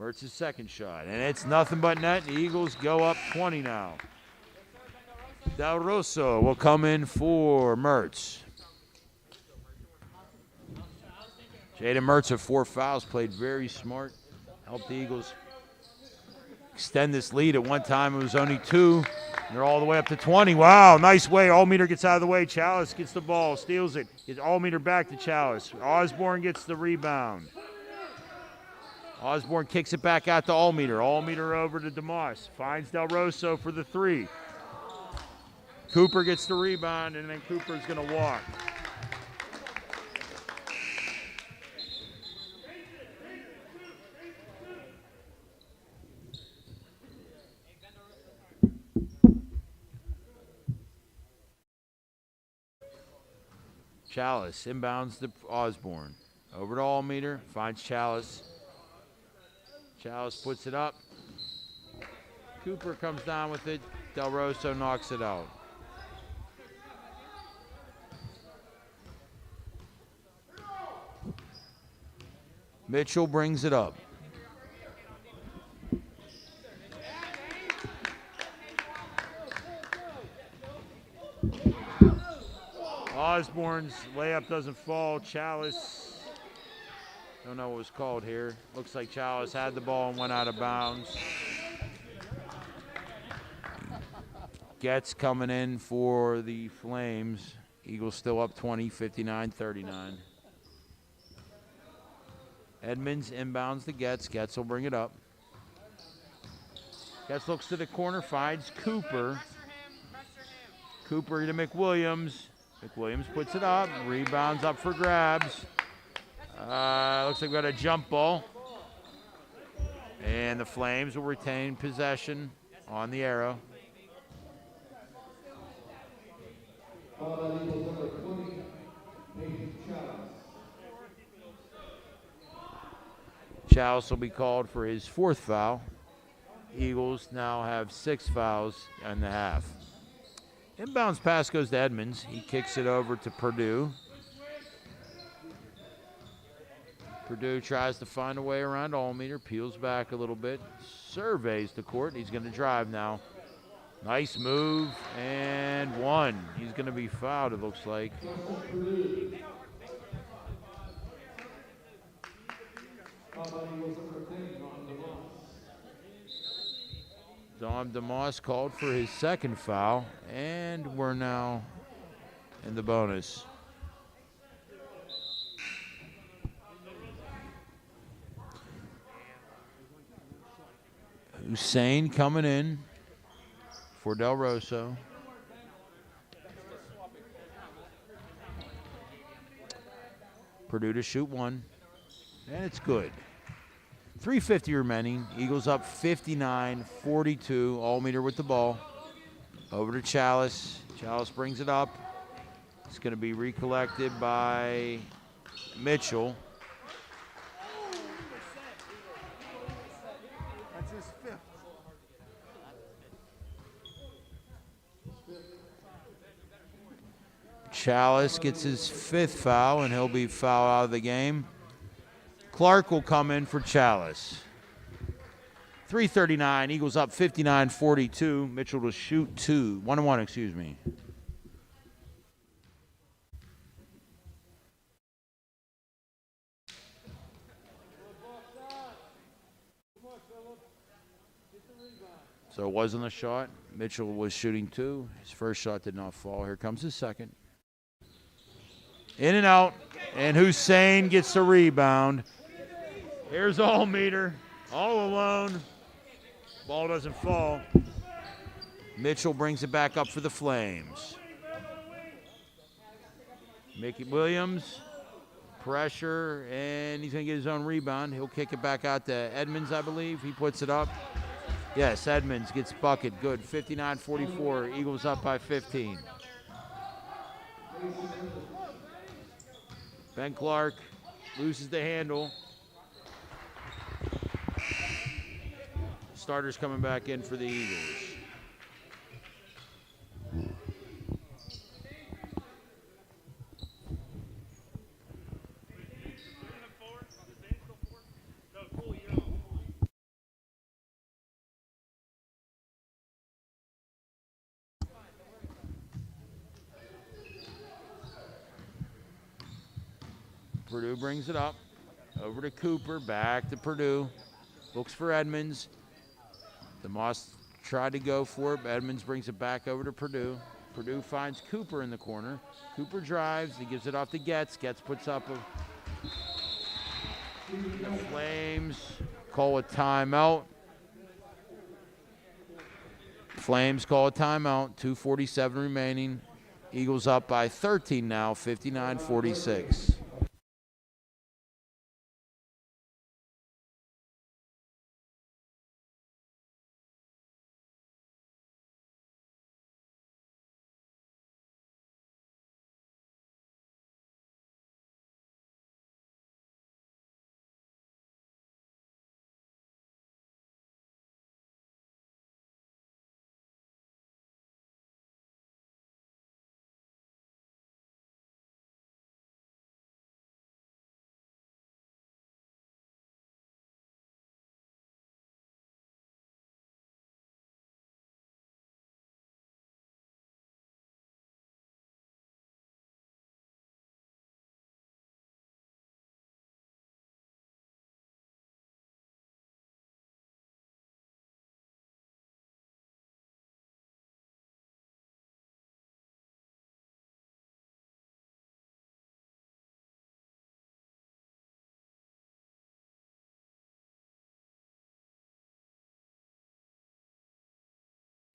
Mertz's second shot, and it's nothing but net. The Eagles go up 20 now. Del Rosso will come in for Mertz. Jaden Mertz with 4 fouls, played very smart, helped the Eagles extend this lead. At one time it was only 2. They're all the way up to 20. Wow, nice way. Allmeter gets out of the way. Chalice gets the ball, steals it. Gets Allmeter back to Chalice. Osborne gets the rebound. Osborne kicks it back out to Allmeter. Allmeter over to DeMoss. Finds Del Rosso for the 3. Cooper gets the rebound, and then Cooper's going to walk. Chalice inbounds to Osborne. Over to Allmeter. Finds Chalice. Chalice puts it up. Cooper comes down with it. Del Rosso knocks it out. Mitchell brings it up. Osborne's layup doesn't fall. Chalice, don't know what was called here. Looks like Chalice had the ball and went out of bounds. Getz coming in for the Flames. Eagles still up 20, 59-39. Edmonds inbounds to Getz. Getz will bring it up. Getz looks to the corner, finds Cooper. Cooper to McWilliams. McWilliams puts it up, rebounds up for grabs. Looks like we got a jump ball. And the Flames will retain possession on the arrow. Chalice will be called for his 4th foul. Eagles now have 6 fouls in the half. Inbounds pass goes to Edmonds. He kicks it over to Purdue. Purdue tries to find a way around Allmeter, peels back a little bit, surveys the court. He's going to drive now. Nice move, and 1. He's going to be fouled, it looks like. Dom DeMoss called for his 2nd foul, and we're now in the bonus. Hussein coming in for Del Rosso. Purdue to shoot 1, and it's good. 3:50 remaining. Eagles up 59-42. Allmeter with the ball. Over to Chalice. Chalice brings it up. It's going to be recollected by Mitchell. That's his 5th. Chalice gets his 5th foul, and he'll be fouled out of the game. Clark will come in for Chalice. 3:39, Eagles up 59-42. Mitchell to shoot 2. 1-1, excuse me. So it wasn't a shot. Mitchell was shooting 2. His first shot did not fall. Here comes his second. In and out, and Hussein gets the rebound. Here's Allmeter, all alone. Ball doesn't fall. Mitchell brings it back up for the Flames. Mickey Williams, pressure, and he's going to get his own rebound. He'll kick it back out to Edmonds, I believe. He puts it up. Yes, Edmonds gets bucket. Good. 59-44. Eagles up by 15. Ben Clark loses the handle. Starters coming back in for the Eagles. Purdue brings it up. Over to Cooper, back to Purdue. Looks for Edmonds. DeMoss tried to go for it, but Edmonds brings it back over to Purdue. Purdue finds Cooper in the corner. Cooper drives. He gives it off to Getz. Getz puts up a... The Flames call a timeout. Flames call a timeout. 2:47 remaining. Eagles up by 13 now, 59-46.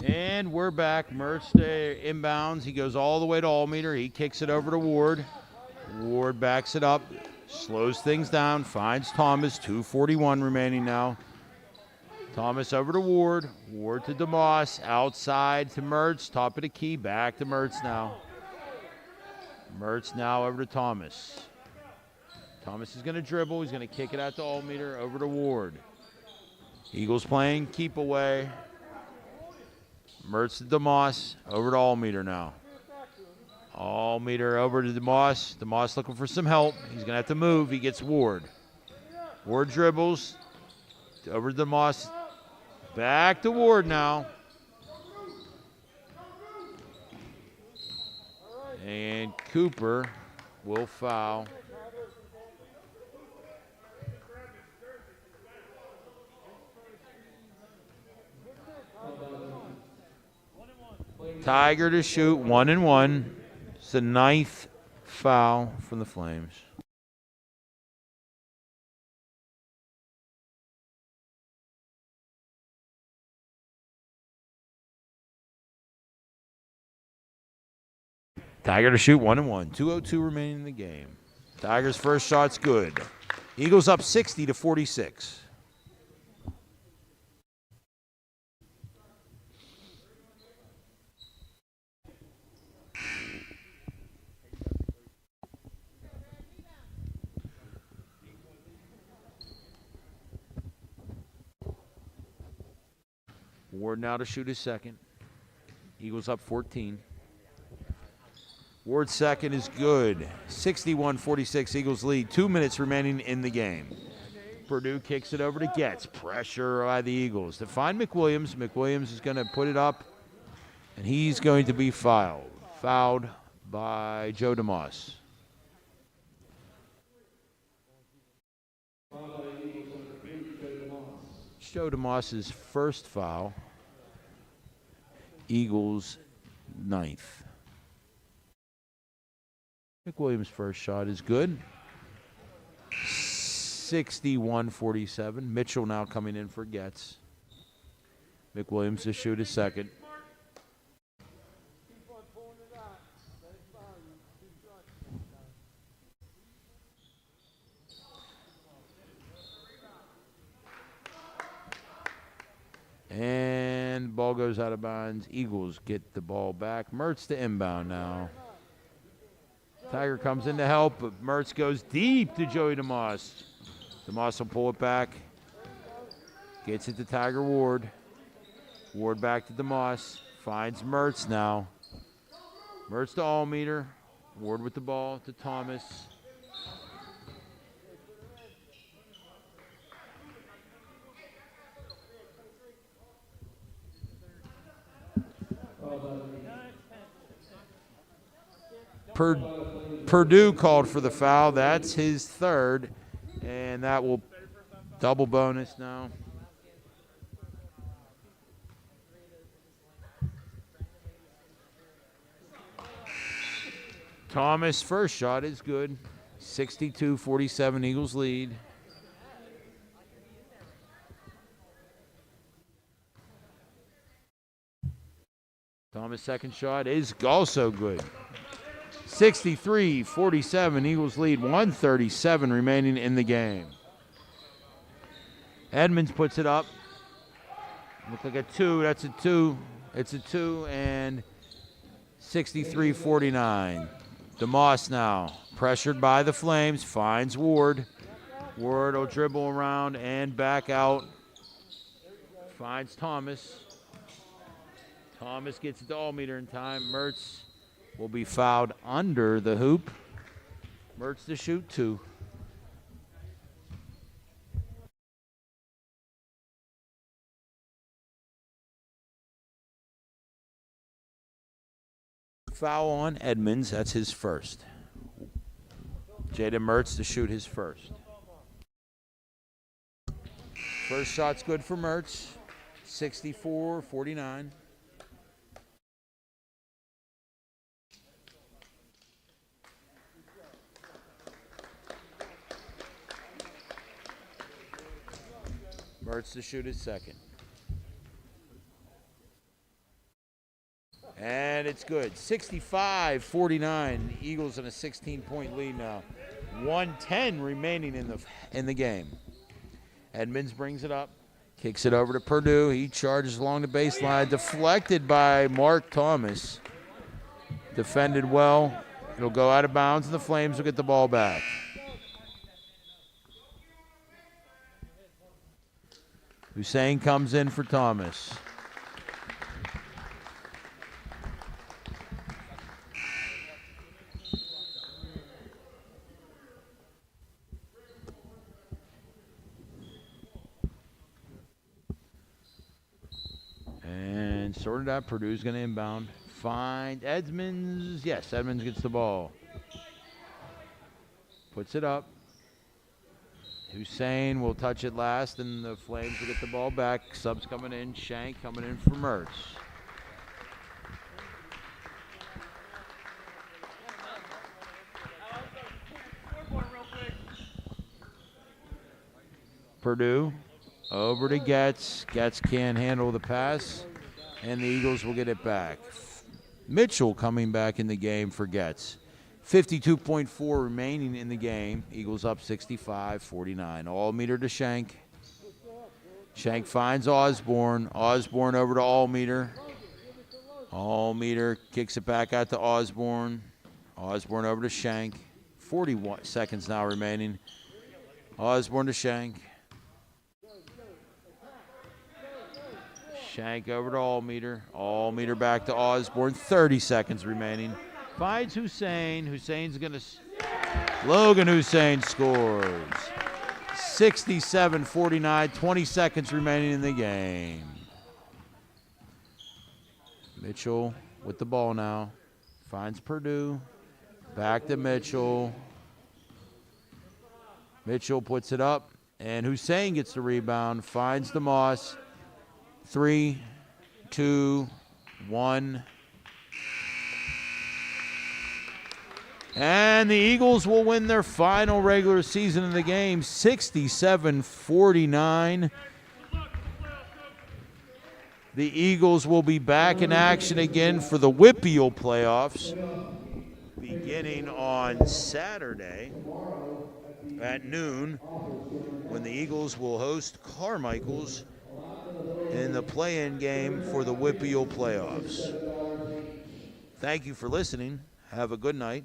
And we're back. Mertz inbounds. He goes all the way to Allmeter. He kicks it over to Ward. Ward backs it up, slows things down, finds Thomas. 2:41 remaining now. Thomas over to Ward. Ward to DeMoss. Outside to Mertz. Top of the key. Back to Mertz now. Mertz now over to Thomas. Thomas is going to dribble. He's going to kick it out to Allmeter. Over to Ward. Eagles playing keep away. Mertz to DeMoss. Over to Allmeter now. Allmeter over to DeMoss. DeMoss looking for some help. He's going to have to move. He gets Ward. Ward dribbles. Over to DeMoss. Back to Ward now. And Cooper will foul. Tiger to shoot, 1-1. It's the 9th foul from the Flames. Tiger to shoot, 1-1. 2:02 remaining in the game. Tigers' first shot's good. Eagles up 60-46. Ward now to shoot his second. Eagles up 14. Ward's second is good. 61-46, Eagles lead. 2 minutes remaining in the game. Purdue kicks it over to Getz. Pressure by the Eagles to find McWilliams. McWilliams is going to put it up, and he's going to be fouled. Fouled by Joe DeMoss. Joe DeMoss's first foul. Eagles 9th. McWilliams' first shot is good. 61-47. Mitchell now coming in for Getz. McWilliams to shoot his second. And ball goes out of bounds. Eagles get the ball back. Mertz to inbound now. Tiger comes in to help, but Mertz goes deep to Joey DeMoss. DeMoss will pull it back. Gets it to Tiger Ward. Ward back to DeMoss. Finds Mertz now. Mertz to Allmeter. Ward with the ball to Thomas. Purdue called for the foul. That's his third, and that will double bonus now. Thomas' first shot is good. 62-47, Eagles lead. Thomas' second shot is also good. 63-47, Eagles lead. 1:37 remaining in the game. Edmonds puts it up. Look like a two. That's a two. It's a two, and 63-49. DeMoss now pressured by the Flames. Finds Ward. Ward will dribble around and back out. Finds Thomas. Thomas gets it to Allmeter in time. Mertz will be fouled under the hoop. Mertz to shoot two. Foul on Edmonds. That's his first. Jaden Mertz to shoot his first. First shot's good for Mertz. 64-49. Mertz to shoot his second. And it's good. 65-49. Eagles in a 16-point lead now. 1:10 remaining in the game. Edmonds brings it up. Kicks it over to Purdue. He charges along the baseline. Deflected by Mark Thomas. Defended well. It'll go out of bounds, and the Flames will get the ball back. Hussein comes in for Thomas. And sorted out. Purdue's going to inbound. Find Edmonds. Yes, Edmonds gets the ball. Puts it up. Hussein will touch it last, and the Flames will get the ball back. Subs coming in. Shank coming in for Mertz. Purdue over to Getz. Getz can't handle the pass, and the Eagles will get it back. Mitchell coming back in the game for Getz. 52.4 remaining in the game. Eagles up 65-49. Allmeter to Shank. Shank finds Osborne. Osborne over to Allmeter. Allmeter kicks it back out to Osborne. Osborne over to Shank. 41 seconds now remaining. Osborne to Shank. Shank over to Allmeter. Allmeter back to Osborne. 30 seconds remaining. Finds Hussein. Hussein's going to... Logan Hussein scores. 67-49. 20 seconds remaining in the game. Mitchell with the ball now. Finds Purdue. Back to Mitchell. Mitchell puts it up. And Hussein gets the rebound. Finds DeMoss. 3, 2, 1. And the Eagles will win their final regular season in the game, 67-49. The Eagles will be back in action again for the WPIAL playoffs beginning on Saturday at noon when the Eagles will host Carmichael's in the play-in game for the WPIAL playoffs. Thank you for listening. Have a good night.